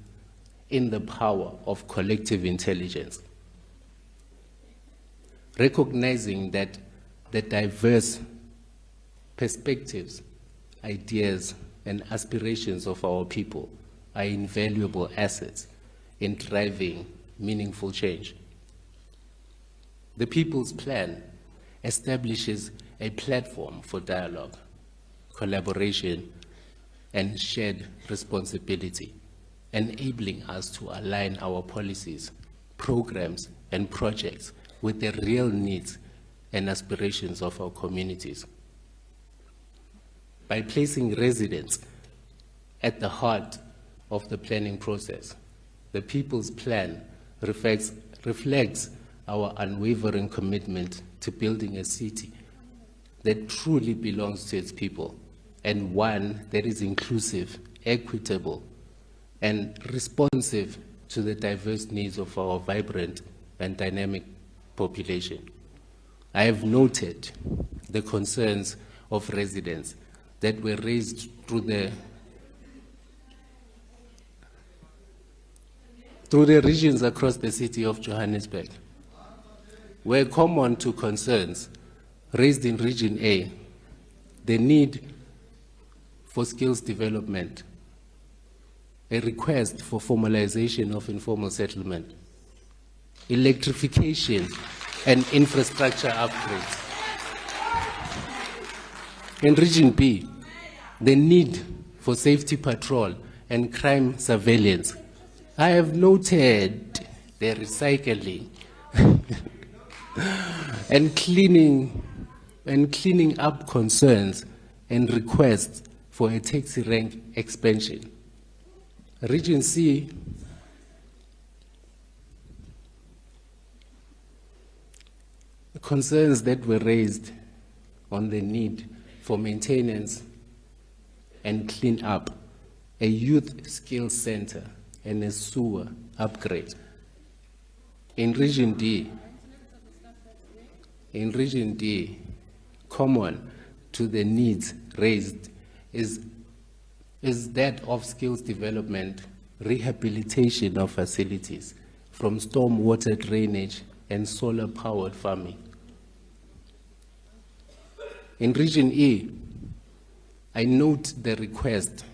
in the power of collective intelligence, recognizing that the diverse perspectives, ideas, and aspirations of our people are invaluable assets in driving meaningful change. The People's Plan establishes a platform for dialogue, collaboration, and shared responsibility, enabling us to align our policies, programs, and projects with the real needs and aspirations of our communities. By placing residents at the heart of the planning process, the People's Plan reflects our unwavering commitment to building a city that truly belongs to its people, and one that is inclusive, equitable, and responsive to the diverse needs of our vibrant and dynamic population. I have noted the concerns of residents that were raised through the regions across the city of Johannesburg, were common to concerns raised in Region A, the need for skills development, a request for formalization of informal settlement, electrification and infrastructure upgrades. In Region B, the need for safety patrol and crime surveillance. I have noted the recycling and cleaning up concerns and requests for a taxi rank expansion. Region C, concerns that were raised on the need for maintenance and clean up, a youth skills center and a sewer upgrade. In Region D, common to the needs raised is that of skills development, rehabilitation of facilities from stormwater drainage and solar-powered farming. In Region E, I note the request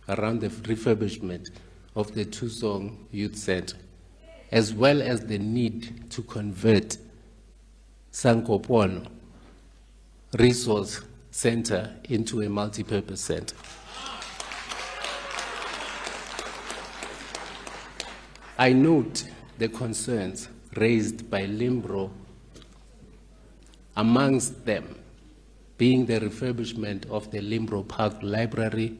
around the refurbishment of the Tusong Youth Center, as well as the need to convert Sankopono Resource Center into a multi-purpose center. I note the concerns raised by Limbro, amongst them being the refurbishment of the Limbro Park Library,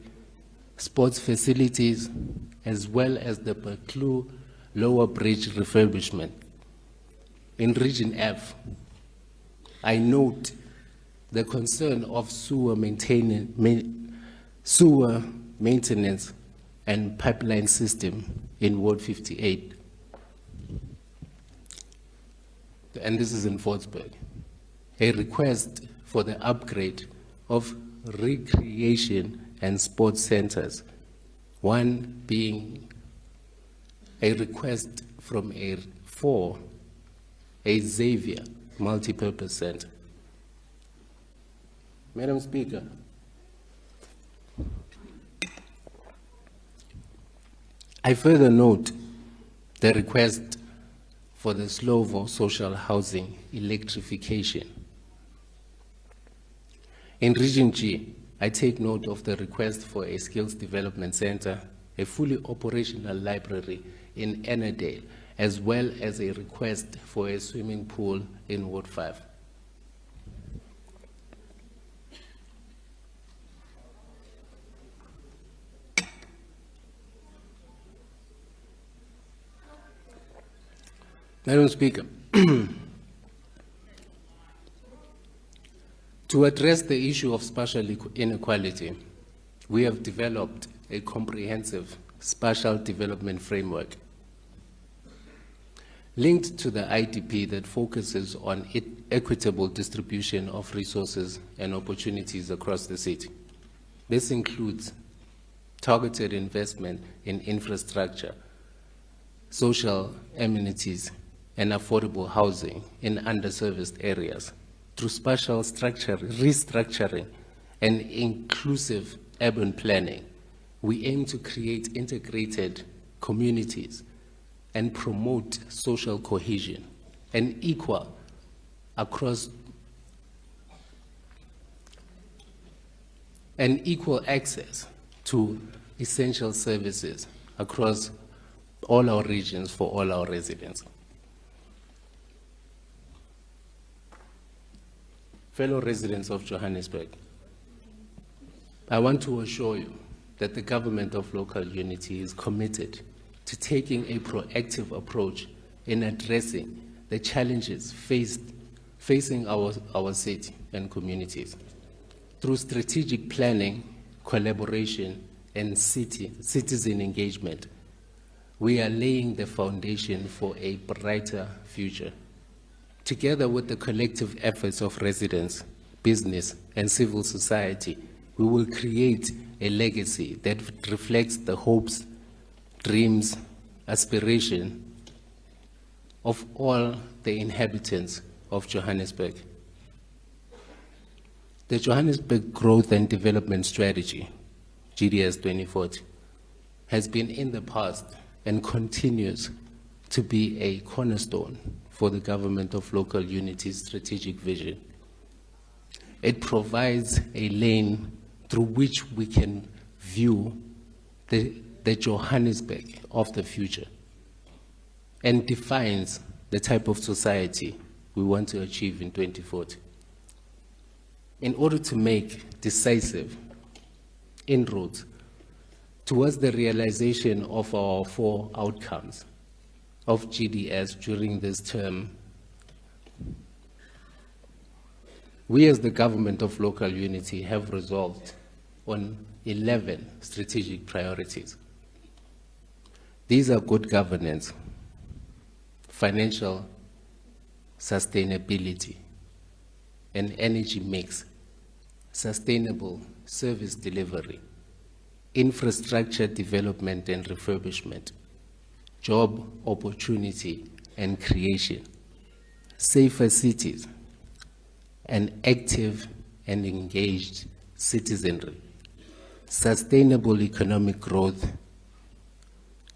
sports facilities, as well as the Baklu Lower Bridge refurbishment. In Region F, I note the concern of sewer maintenance and pipeline system in Ward 58. And this is in Fortsburg. A request for the upgrade of recreation and sports centers, one being a request from a Xavier multi-purpose center. Madam Speaker, I further note the request for the Slovo social housing electrification. In Region G, I take note of the request for a skills development center, a fully operational library in Ennerdale, as well as a request for a swimming pool in Ward 5. Madam Speaker, to address the issue of spatial inequality, we have developed a comprehensive spatial development framework linked to the IDP that focuses on equitable distribution of resources and opportunities across the city. This includes targeted investment in infrastructure, social amenities, and affordable housing in underserviced areas. Through spatial restructuring and inclusive urban planning, we aim to create integrated communities and promote social cohesion and equal access to essential services across all our regions for all our residents. Fellow residents of Johannesburg, I want to assure you that the government of local unity is committed to taking a proactive approach in addressing the challenges facing our city and communities. Through strategic planning, collaboration, and citizen engagement, we are laying the foundation for a brighter future. Together with the collective efforts of residents, business, and civil society, we will create a legacy that reflects the hopes, dreams, aspirations of all the inhabitants of Johannesburg. The Johannesburg Growth and Development Strategy, GDS 2040, has been in the past and continues to be a cornerstone for the Government of Local Unity's strategic vision. It provides a lane through which we can view the Johannesburg of the future and defines the type of society we want to achieve in 2040. In order to make decisive inroads towards the realization of our 4 outcomes of GDS during this term, we as the Government of Local Unity have resolved on 11 strategic priorities. These are good governance, financial sustainability, an energy mix, sustainable service delivery, infrastructure development and refurbishment, job opportunity and creation, safer cities, an active and engaged citizenry, sustainable economic growth,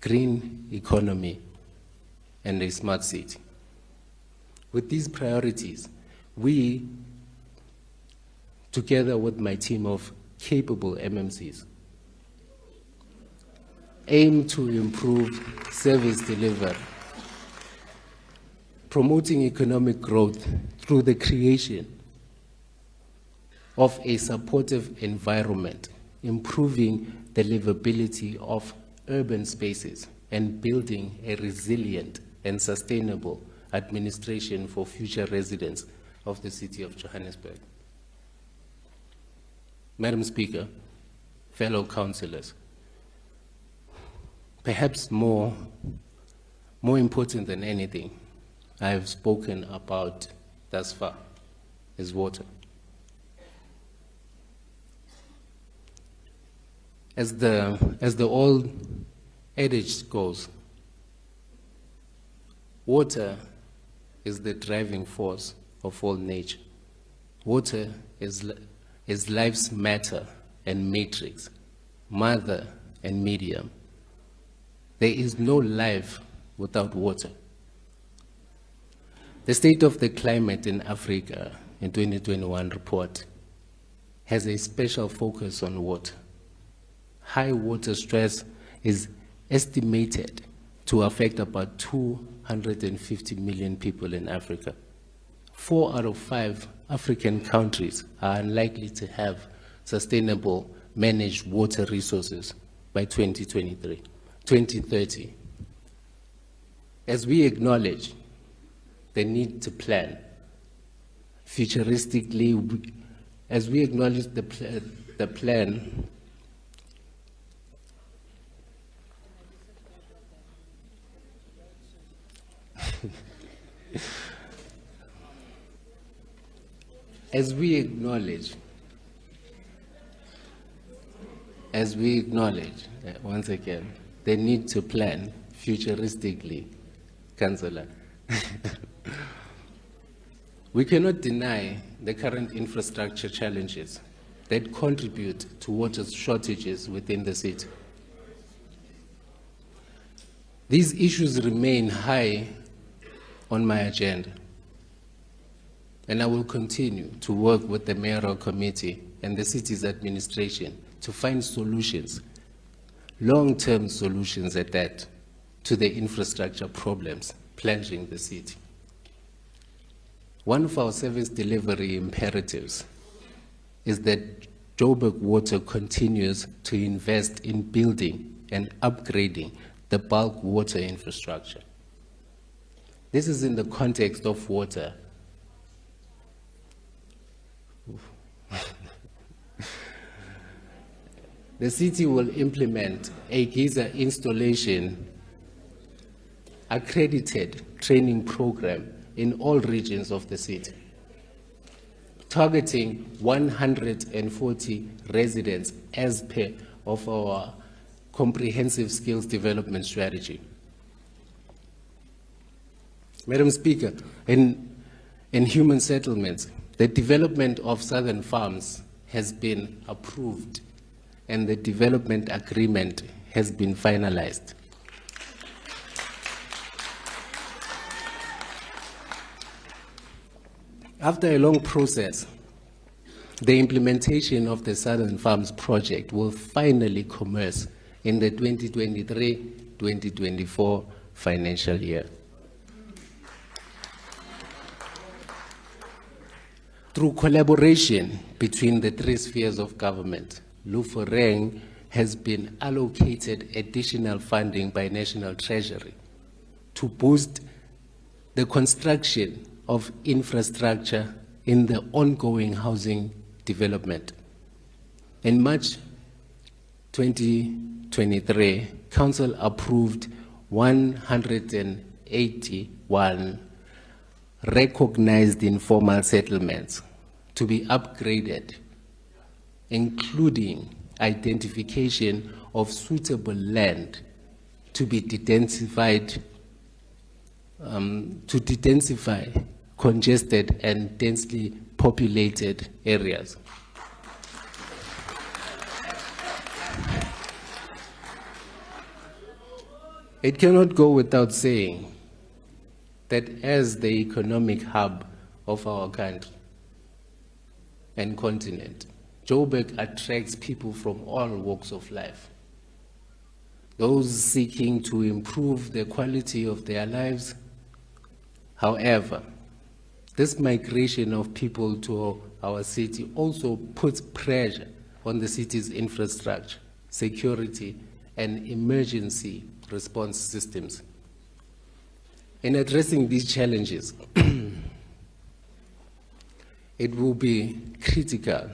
green economy, and a smart city. With these priorities, we, together with my team of capable MMCs, aim to improve service delivery, promoting economic growth through the creation of a supportive environment, improving the livability of urban spaces, and building a resilient and sustainable administration for future residents of the city of Johannesburg. Madam Speaker, fellow councillors, perhaps more important than anything I have spoken about thus far is water. As the old adage goes, water is the driving force of all nature. Water is life's matter and matrix, mother and medium. There is no life without water. The State of the Climate in Africa in 2021 report has a special focus on water. High water stress is estimated to affect about 250 million people in Africa. 4 out of 5 African countries are unlikely to have sustainable managed water resources by 2030. As we acknowledge the need to plan futuristically, as we acknowledge the plan as we acknowledge once again the need to plan futuristically, Councillor, we cannot deny the current infrastructure challenges that contribute to water shortages within the city. These issues remain high on my agenda, and I will continue to work with the mayoral committee and the city's administration to find solutions, long-term solutions at that, to the infrastructure problems plunging the city. One of our service delivery imperatives is that Joburg Water continues to invest in building and upgrading the bulk water infrastructure. This is in the context of water. The city will implement a geyser installation accredited training program in all regions of the city, targeting 140 residents as per of our comprehensive skills development strategy. Madam Speaker, in human settlements, the development of southern farms has been approved and the development agreement has been finalized. After a long process, the implementation of the Southern Farms project will finally commence in the 2023-2024 financial year. Through collaboration between the three spheres of government, Luforeng has been allocated additional funding by National Treasury to boost the construction of infrastructure in the ongoing housing development. In March 2023, Council approved 181 recognized informal settlements to be upgraded, including identification of suitable land to be de-densified, to de-densify congested and densely populated areas. It cannot go without saying that as the economic hub of our country and continent, Joburg attracts people from all walks of life. Those seeking to improve the quality of their lives. However, this migration of people to our city also puts pressure on the city's infrastructure, security, and emergency response systems. In addressing these challenges, it will be critical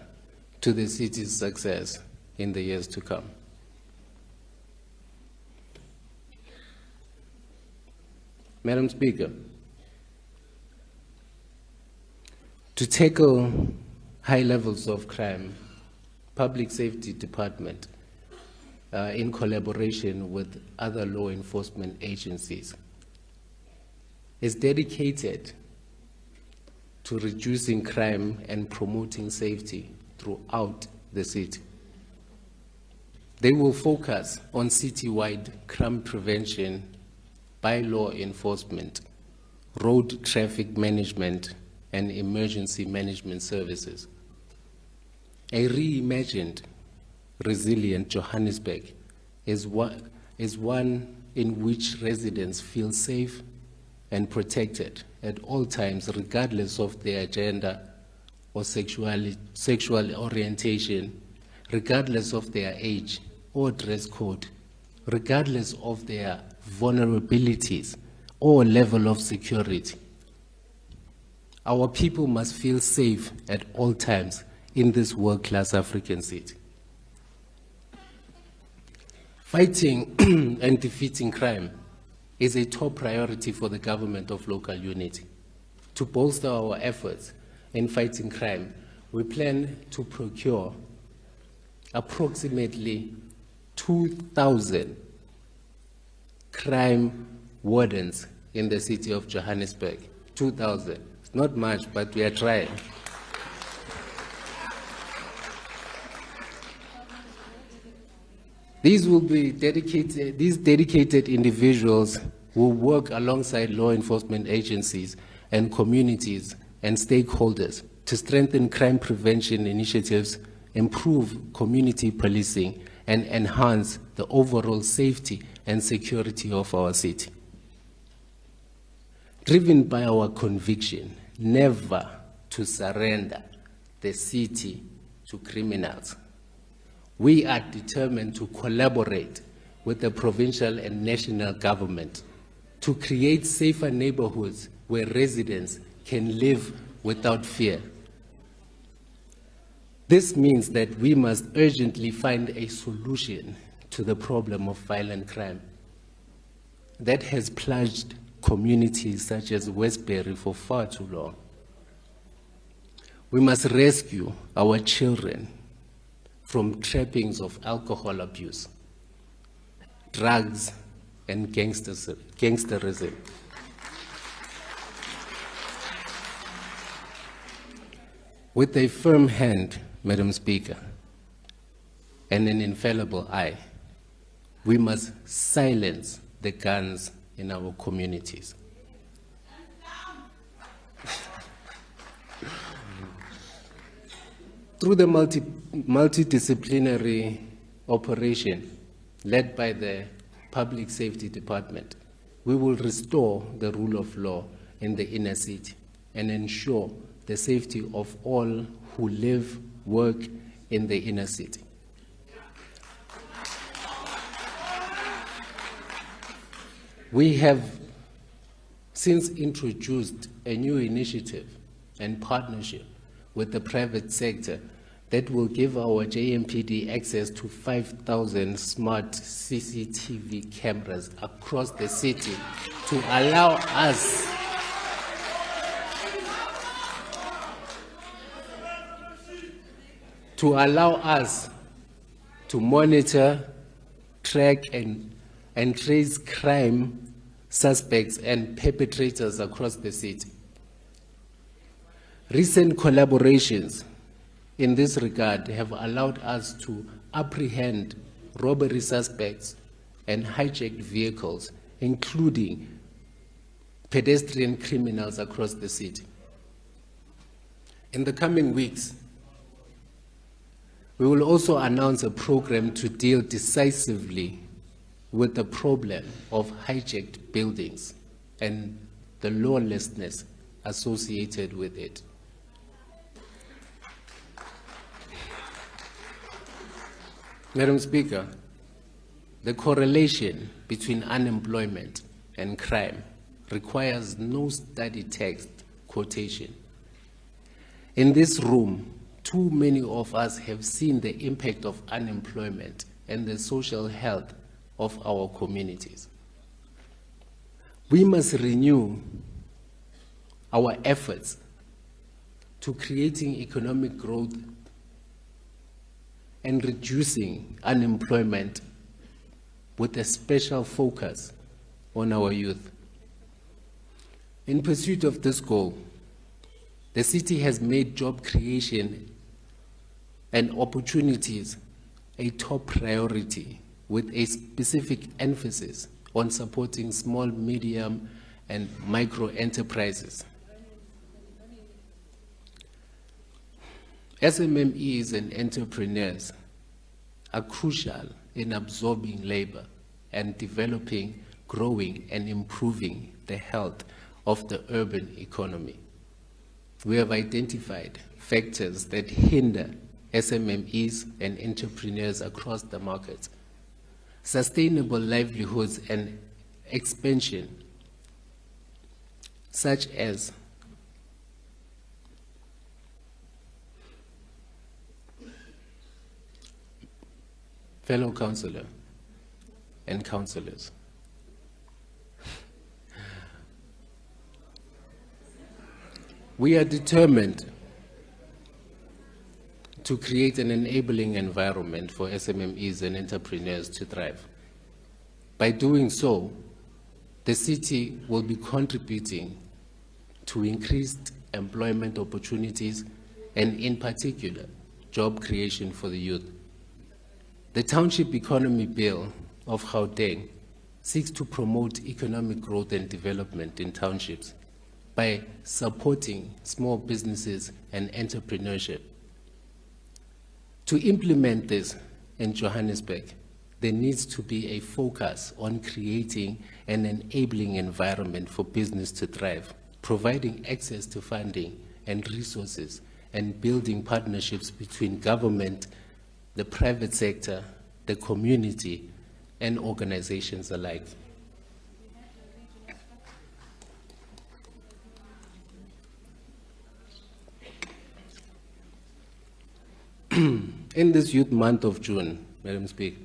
to the city's success in the years to come. Madam Speaker, to tackle high levels of crime, Public Safety Department, in collaboration with other law enforcement agencies, is dedicated to reducing crime and promoting safety throughout the city. They will focus on citywide crime prevention by law enforcement, road traffic management, and emergency management services. A reimagined, resilient Johannesburg is one in which residents feel safe and protected at all times, regardless of their gender or sexual orientation, regardless of their age or dress code, regardless of their vulnerabilities or level of security. Our people must feel safe at all times in this world-class African city. Fighting and defeating crime is a top priority for the government of local unity. To bolster our efforts in fighting crime, we plan to procure approximately 2,000 crime wardens in the city of Johannesburg. 2,000. It's not much, but we are trying. These dedicated individuals will work alongside law enforcement agencies and communities and stakeholders to strengthen crime prevention initiatives, improve community policing, and enhance the overall safety and security of our city. Driven by our conviction never to surrender the city to criminals, we are determined to collaborate with the provincial and national government to create safer neighborhoods where residents can live without fear. This means that we must urgently find a solution to the problem of violent crime that has plunged communities such as Westbury for far too long. We must rescue our children from trappings of alcohol abuse, drugs, and gangsterism. With a firm hand, Madam Speaker, and an infallible eye, we must silence the guns in our communities. Through the multidisciplinary operation led by the Public Safety Department, we will restore the rule of law in the inner city and ensure the safety of all who live, work in the inner city. We have since introduced a new initiative and partnership with the private sector that will give our JMPD access to 5,000 smart CCTV cameras across the city to allow us to monitor, track, and trace crime suspects and perpetrators across the city. Recent collaborations in this regard have allowed us to apprehend robbery suspects and hijacked vehicles, including pedestrian criminals across the city. In the coming weeks, we will also announce a program to deal decisively with the problem of hijacked buildings and the lawlessness associated with it. Madam Speaker, the correlation between unemployment and crime requires no study text quotation. In this room, too many of us have seen the impact of unemployment and the social health of our communities. We must renew our efforts to creating economic growth and reducing unemployment with a special focus on our youth. In pursuit of this goal, the city has made job creation and opportunities a top priority with a specific emphasis on supporting small, medium, and micro enterprises. SMMEs and entrepreneurs are crucial in absorbing labor and developing, growing, and improving the health of the urban economy. We have identified factors that hinder SMMEs and entrepreneurs across the market. Sustainable livelihoods and expansion, such as fellow councillor and councillors. We are determined to create an enabling environment for SMMEs and entrepreneurs to thrive. By doing so, the city will be contributing to increased employment opportunities and, in particular, job creation for the youth. The Township Economy Bill of Gauteng seeks to promote economic growth and development in townships by supporting small businesses and entrepreneurship. To implement this in Johannesburg, there needs to be a focus on creating an enabling environment for business to thrive, providing access to funding and resources, and building partnerships between government, the private sector, the community, and organizations alike. In this Youth Month of June, Madam Speaker,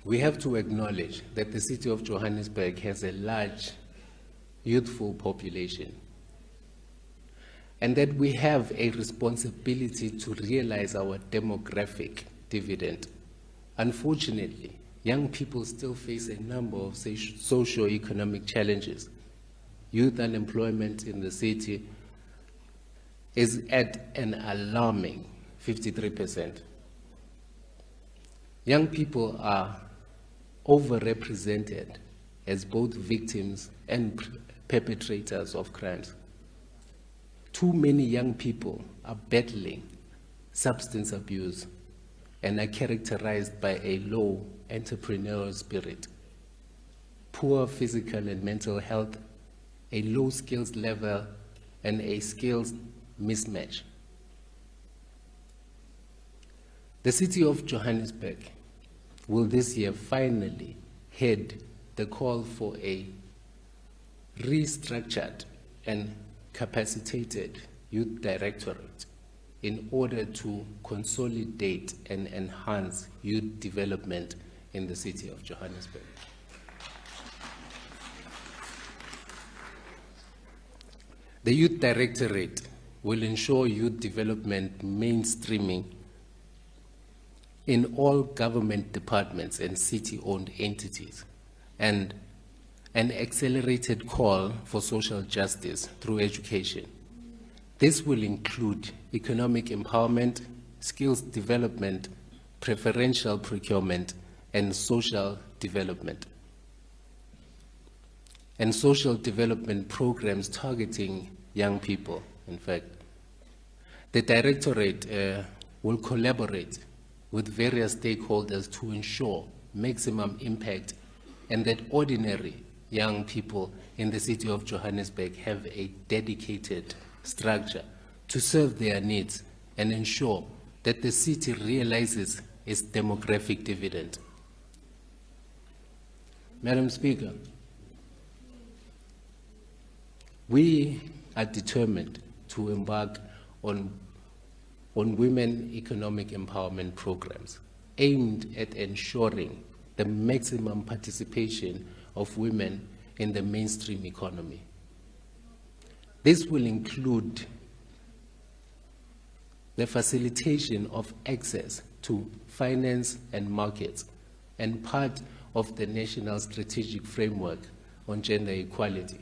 we have to acknowledge that the city of Johannesburg has a large youthful population, and that we have a responsibility to realize our demographic dividend. Unfortunately, young people still face a number of socio-economic challenges. Youth unemployment in the city is at an alarming 53%. Young people are overrepresented as both victims and perpetrators of crimes. Too many young people are battling substance abuse and are characterized by a low entrepreneurial spirit, poor physical and mental health, a low skills level, and a skills mismatch. The city of Johannesburg will this year finally head the call for a restructured and capacitated youth directorate in order to consolidate and enhance youth development in the city of Johannesburg. The Youth Directorate will ensure youth development mainstreaming in all government departments and city-owned entities, and an accelerated call for social justice through education. This will include economic empowerment, skills development, preferential procurement, and social development. And social development programs targeting young people, in fact. The Directorate will collaborate with various stakeholders to ensure maximum impact and that ordinary young people in the city of Johannesburg have a dedicated structure to serve their needs and ensure that the city realizes its demographic dividend. Madam Speaker, we are determined to embark on women economic empowerment programs aimed at ensuring the maximum participation of women in the mainstream economy. This will include the facilitation of access to finance and markets, and part of the National Strategic Framework on Gender Equality.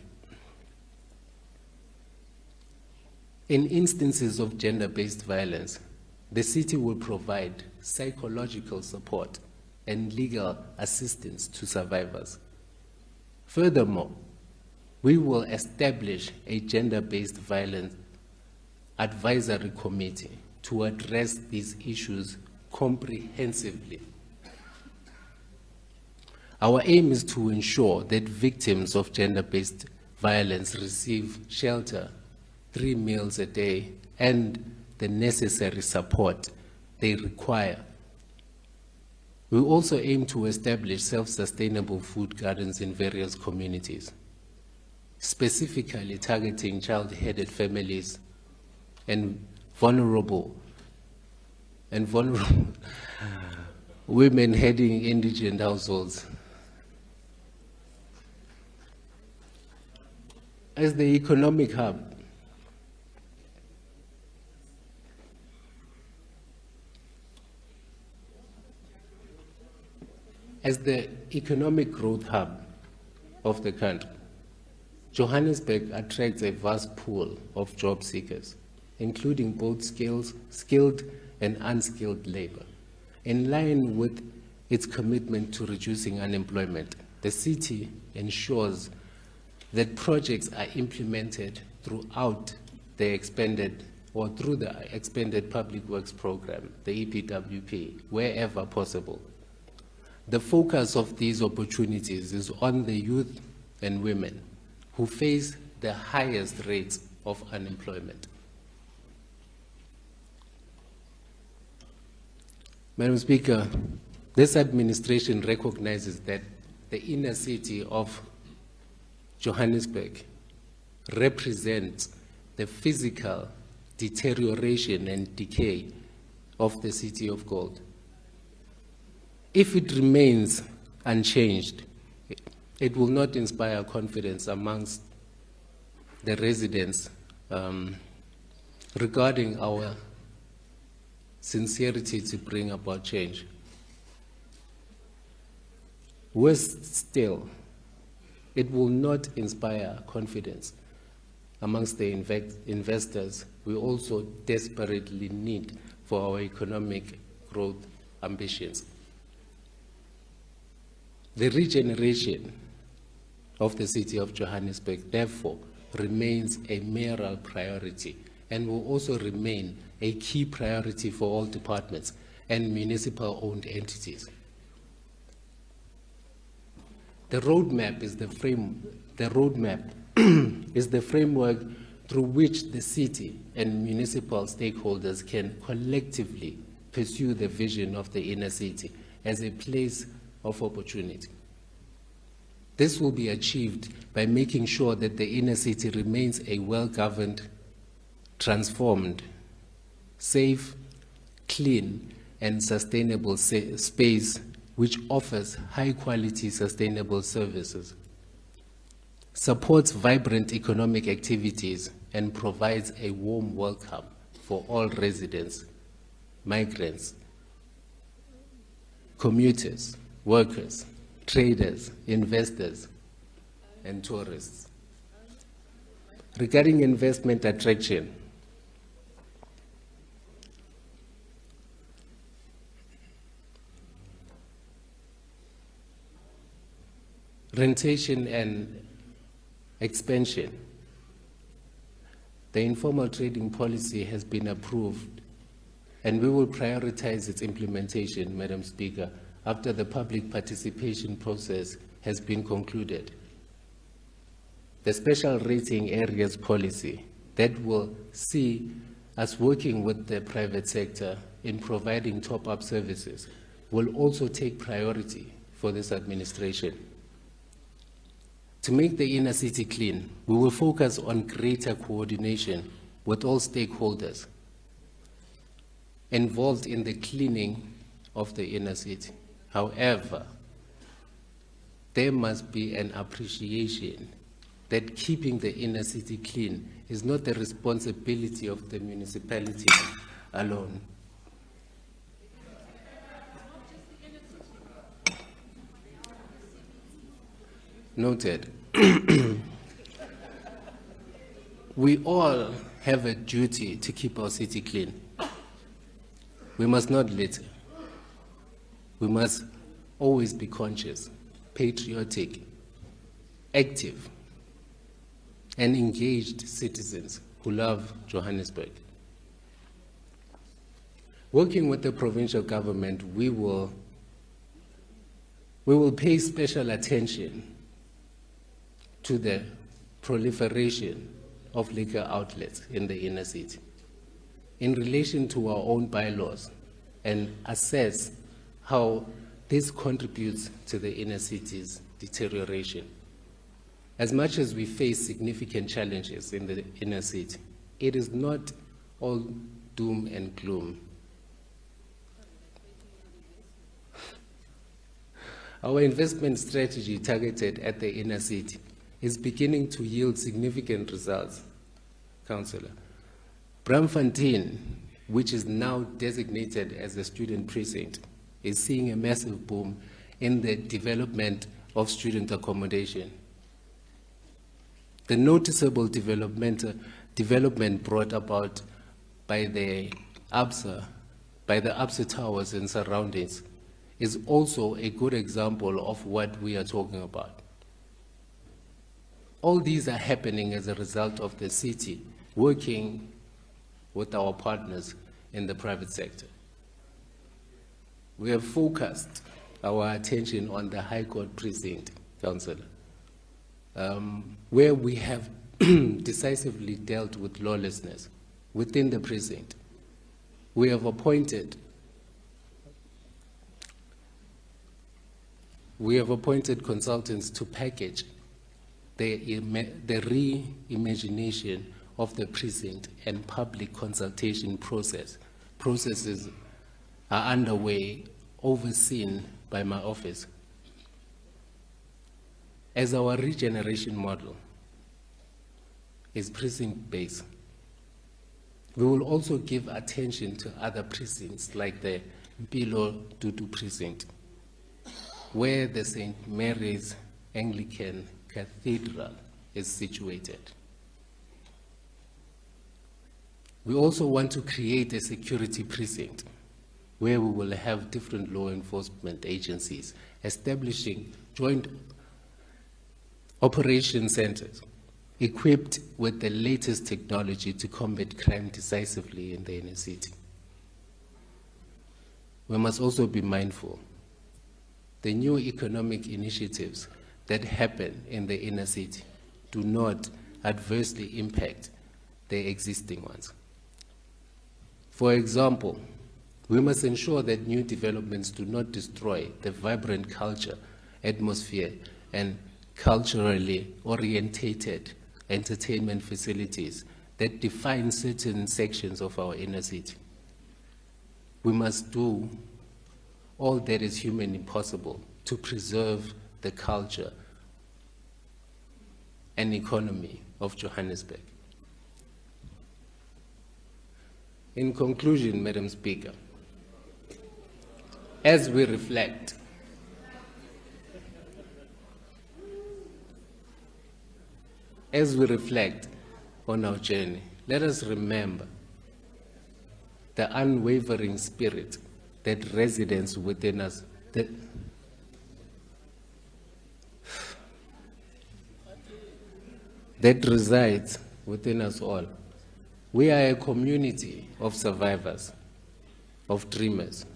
In instances of gender-based violence, the city will provide psychological support and legal assistance to survivors. Furthermore, we will establish a gender-based violence advisory committee to address these issues comprehensively. Our aim is to ensure that victims of gender-based violence receive shelter, 3 meals a day, and the necessary support they require. We also aim to establish self-sustainable food gardens in various communities, specifically targeting child-headed families and vulnerable women heading indigent households. As the economic hub, as the economic growth hub of the country, Johannesburg attracts a vast pool of job seekers, including both skilled and unskilled labor. In line with its commitment to reducing unemployment, the city ensures that projects are implemented throughout the expanded Public Works Program, the EPWP, wherever possible. The focus of these opportunities is on the youth and women who face the highest rates of unemployment. Madam Speaker, this administration recognizes that the inner city of Johannesburg represents the physical deterioration and decay of the City of Gold. If it remains unchanged, it will not inspire confidence amongst the residents regarding our sincerity to bring about change. Worse still, it will not inspire confidence amongst the investors we also desperately need for our economic growth ambitions. The regeneration of the city of Johannesburg, therefore, remains a mayoral priority and will also remain a key priority for all departments and municipal-owned entities. The roadmap is the framework through which the city and municipal stakeholders can collectively pursue the vision of the inner city as a place of opportunity. This will be achieved by making sure that the inner city remains a well-governed, transformed, safe, clean, and sustainable space which offers high-quality sustainable services, supports vibrant economic activities, and provides a warm welcome for all residents, migrants, commuters, workers, traders, investors, and tourists. Regarding investment attraction, rentation and expansion, the informal trading policy has been approved, and we will prioritize its implementation, Madam Speaker, after the public participation process has been concluded. The special rating areas policy that will see us working with the private sector in providing top-up services will also take priority for this administration. To make the inner city clean, we will focus on greater coordination with all stakeholders involved in the cleaning of the inner city. However, there must be an appreciation that keeping the inner city clean is not the responsibility of the municipality alone. Noted. We all have a duty to keep our city clean. We must not litter. We must always be conscious, patriotic, active, and engaged citizens who love Johannesburg. Working with the provincial government, we will pay special attention to the proliferation of liquor outlets in the inner city in relation to our own bylaws and assess how this contributes to the inner city's deterioration. As much as we face significant challenges in the inner city, it is not all doom and gloom. Our investment strategy targeted at the inner city is beginning to yield significant results, Councillor. Braamfontein, which is now designated as a student precinct, is seeing a massive boom in the development of student accommodation. The noticeable development brought about by the ABSA towers and surroundings is also a good example of what we are talking about. All these are happening as a result of the city working with our partners in the private sector. We have focused our attention on the High Court precinct, Councillor, where we have decisively dealt with lawlessness within the precinct. We have appointed consultants to package the reimagination of the precinct and public consultation processes are underway, overseen by my office. As our regeneration model is precinct-based, we will also give attention to other precincts like the Mpilo Dudu precinct, where the St. Mary's Anglican Cathedral is situated. We also want to create a security precinct where we will have different law enforcement agencies establishing joint operation centers equipped with the latest technology to combat crime decisively in the inner city. We must also be mindful the new economic initiatives that happen in the inner city do not adversely impact the existing ones. For example, we must ensure that new developments do not destroy the vibrant culture, atmosphere, and culturally orientated entertainment facilities that define certain sections of our inner city. We must do all that is humanly possible to preserve the culture and economy of Johannesburg. In conclusion, Madam Speaker, as we reflect on our journey, let us remember the unwavering spirit that resides within us, that resides within us all. We are a community of survivors, of dreamers,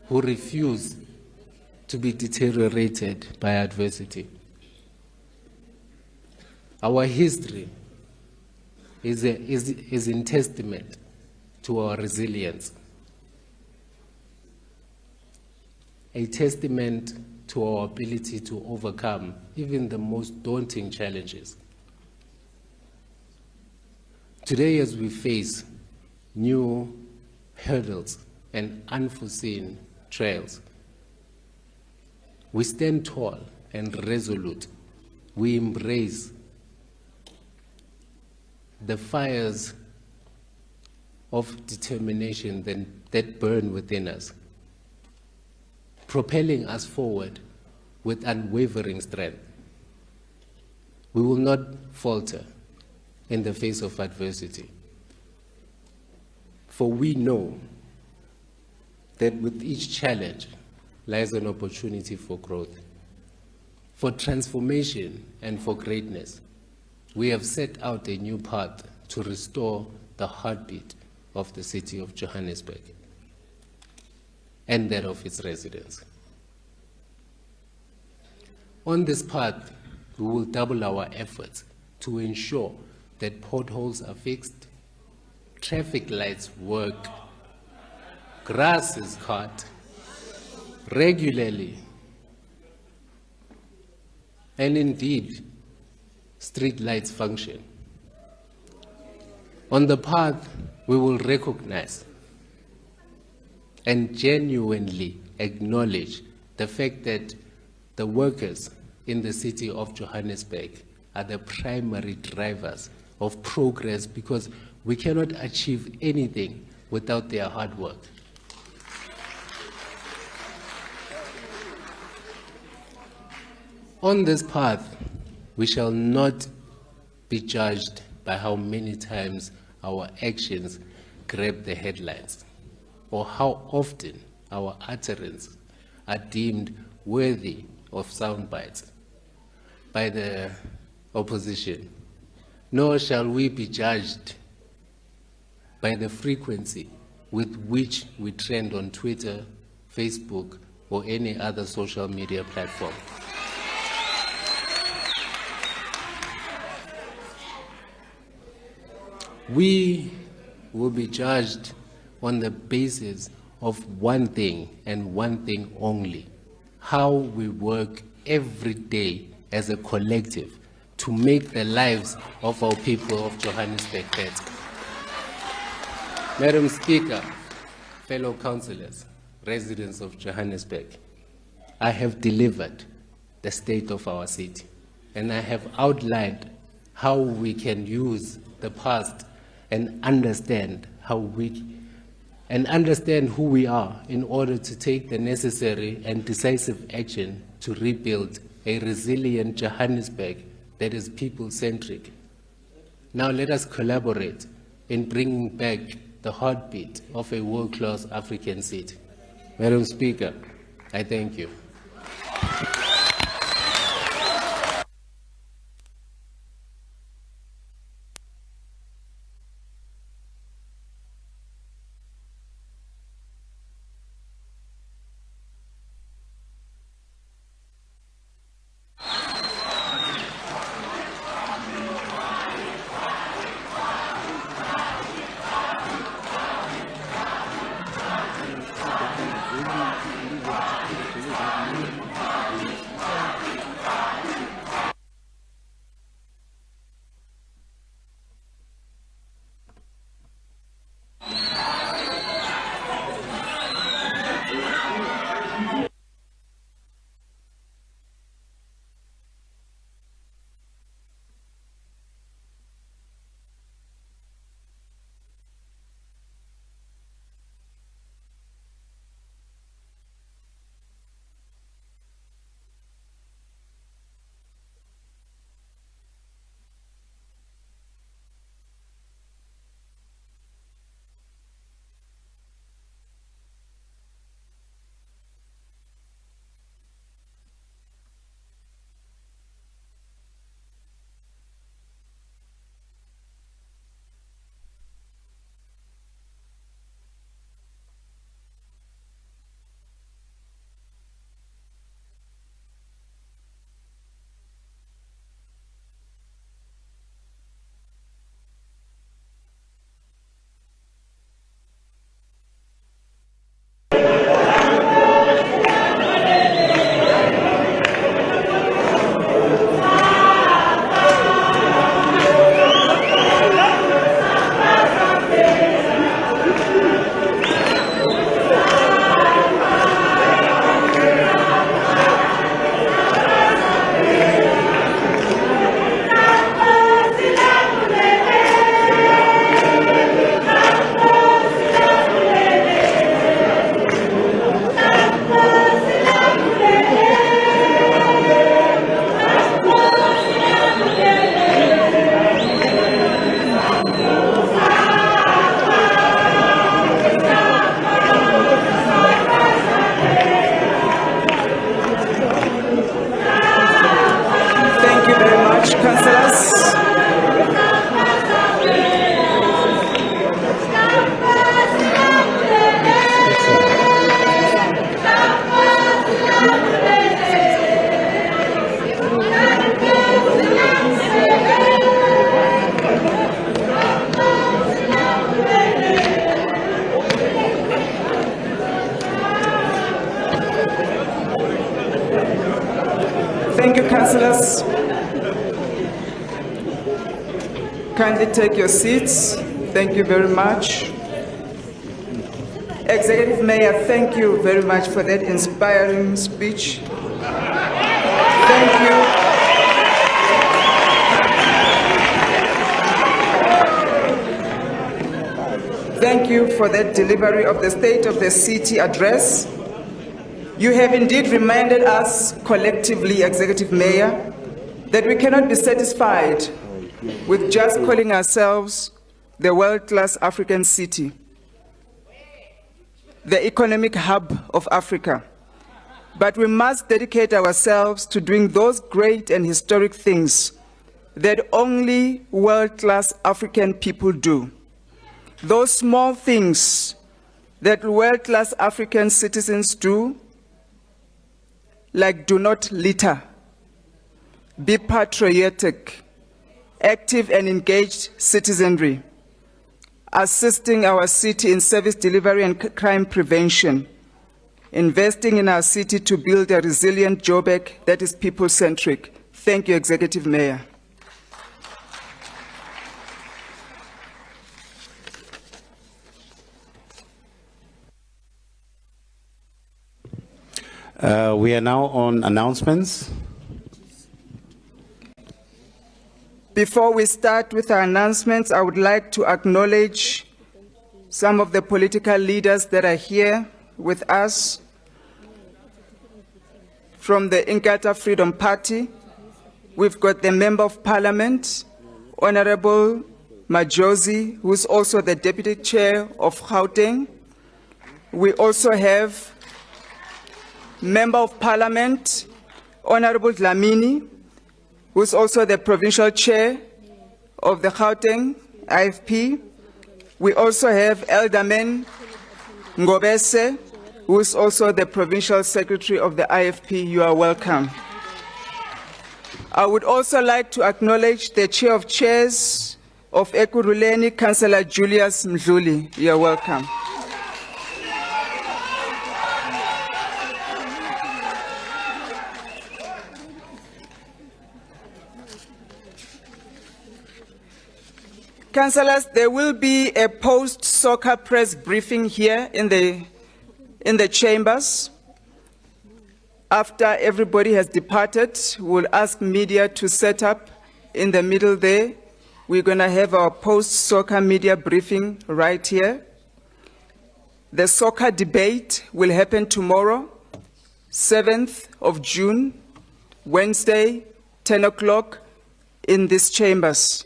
who refuse to be deteriorated by adversity. Our history is in testament to our resilience, a testament to our ability to overcome even the most daunting challenges. Today, as we face new hurdles and unforeseen trials, we stand tall and resolute. We embrace the fires of determination that burn within us, propelling us forward with unwavering strength. We will not falter in the face of adversity, for we know that with each challenge lies an opportunity for growth, for transformation, and for greatness. We have set out a new path to restore the heartbeat of the city of Johannesburg and that of its residents. On this path, we will double our efforts to ensure that potholes are fixed, traffic lights work, grass is cut regularly, and indeed, street lights function. On the path, we will recognize and genuinely acknowledge the fact that the workers in the city of Johannesburg are the primary drivers of progress, because we cannot achieve anything without their hard work. On this path, we shall not be judged by how many times our actions grab the headlines, or how often our utterances are deemed worthy of sound bites by the opposition, nor shall we be judged by the frequency with which we trend on Twitter, Facebook, or any other social media platform. We will be judged on the basis of one thing and one thing only: how we work every day as a collective to make the lives of our people of Johannesburg better. Madam Speaker, fellow councillors, residents of Johannesburg, I have delivered the state of our city, and I have outlined how we can use the past and understand who we are in order to take the necessary and decisive action to rebuild a resilient Johannesburg that is people-centric. Now let us collaborate in bringing back the heartbeat of a world-class African city. Madam Speaker, I thank you. Thank you, councillors. Kindly take your seats. Thank you very much. Executive Mayor, thank you very much for that inspiring speech. Thank you. Thank you for that delivery of the State of the City address. You have indeed reminded us collectively, Executive Mayor, that we cannot be satisfied with just calling ourselves the world-class African city, the economic hub of Africa, but we must dedicate ourselves to doing those great and historic things that only world-class African people do. Those small things that world-class African citizens do, like do not litter, be patriotic, active and engaged citizenry, assisting our city in service delivery and crime prevention, investing in our city to build a resilient Joburg that is people-centric. Thank you, Executive Mayor. We are now on announcements. Before we start with our announcements, I would like to acknowledge some of the political leaders that are here with us. From the Inkatha Freedom Party, we've got the Member of Parliament, Honorable Majosi, who is also the Deputy Chair of Gauteng. We also have Member of Parliament, Honorable Dlamini, who is also the Provincial Chair of the Gauteng IFP. We also have Alderman Ngobese, who is also the Provincial Secretary of the IFP. You are welcome. I would also like to acknowledge the Chair of Chairs of Ekurhuleni, Councillor Julius Mdluli. You are welcome. Councillors, there will be a post-soccer press briefing here in the chambers. After everybody has departed, we'll ask media to set up in the middle there. We're going to have our post-soccer media briefing right here. The soccer debate will happen tomorrow, 7th of June, Wednesday, 10 o'clock in these chambers.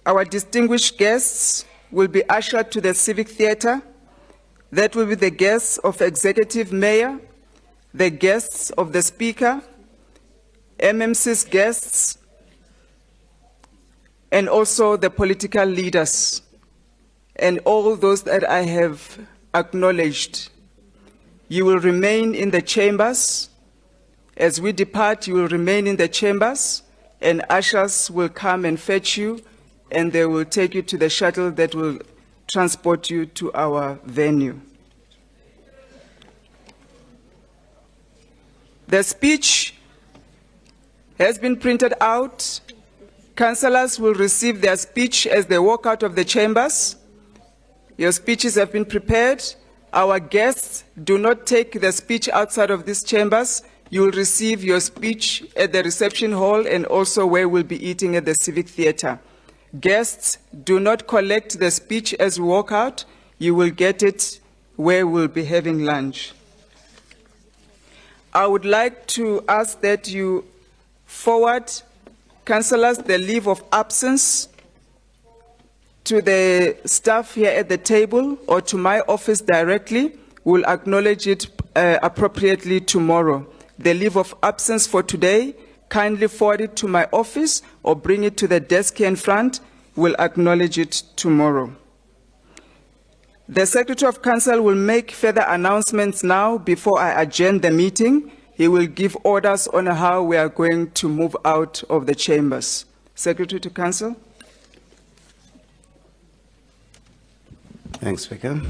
Our distinguished guests will be ushered to the Civic Theatre. That will be the guests of Executive Mayor, the guests of the Speaker, MMC's guests, and also the political leaders, and all those that I have acknowledged. You will remain in the chambers. As we depart, you will remain in the chambers, and ushers will come and fetch you, and they will take you to the shuttle that will transport you to our venue. The speech has been printed out. Councillors will receive their speech as they walk out of the chambers. Your speeches have been prepared. Our guests do not take the speech outside of these chambers. You will receive your speech at the reception hall and also where we'll be eating at the Civic Theatre. Guests, do not collect the speech as we walk out. You will get it where we'll be having lunch. I would like to ask that you forward, councillors, the leave of absence to the staff here at the table or to my office directly. We'll acknowledge it appropriately tomorrow. The leave of absence for today, kindly forward it to my office or bring it to the desk here in front. We'll acknowledge it tomorrow. The Secretary of Council will make further announcements now before I adjourn the meeting. He will give orders on how we are going to move out of the chambers. Secretary to Council. Thanks, Speaker.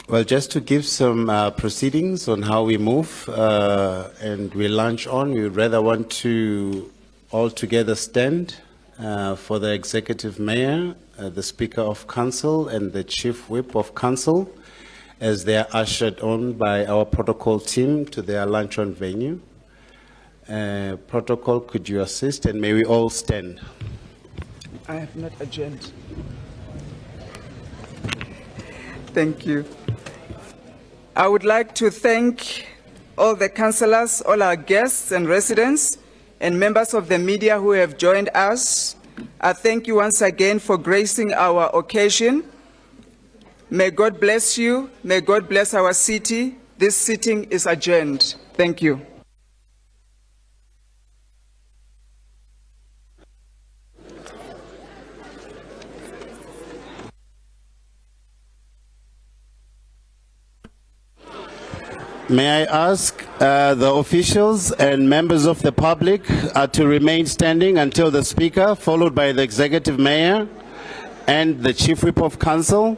Well, just to give some proceedings on how we move and we launch on, we would rather want to all together stand for the Executive Mayor, the Speaker of Council, and the Chief Whip of Council as they are ushered on by our protocol team to their luncheon venue. Protocol, could you assist, and may we all stand? I have not adjourned. Thank you. I would like to thank all the councillors, all our guests and residents, and members of the media who have joined us. I thank you once again for gracing our occasion. May God bless you. May God bless our city. This sitting is adjourned. Thank you. May I ask the officials and members of the public to remain standing until the Speaker, followed by the Executive Mayor and the Chief Whip of Council.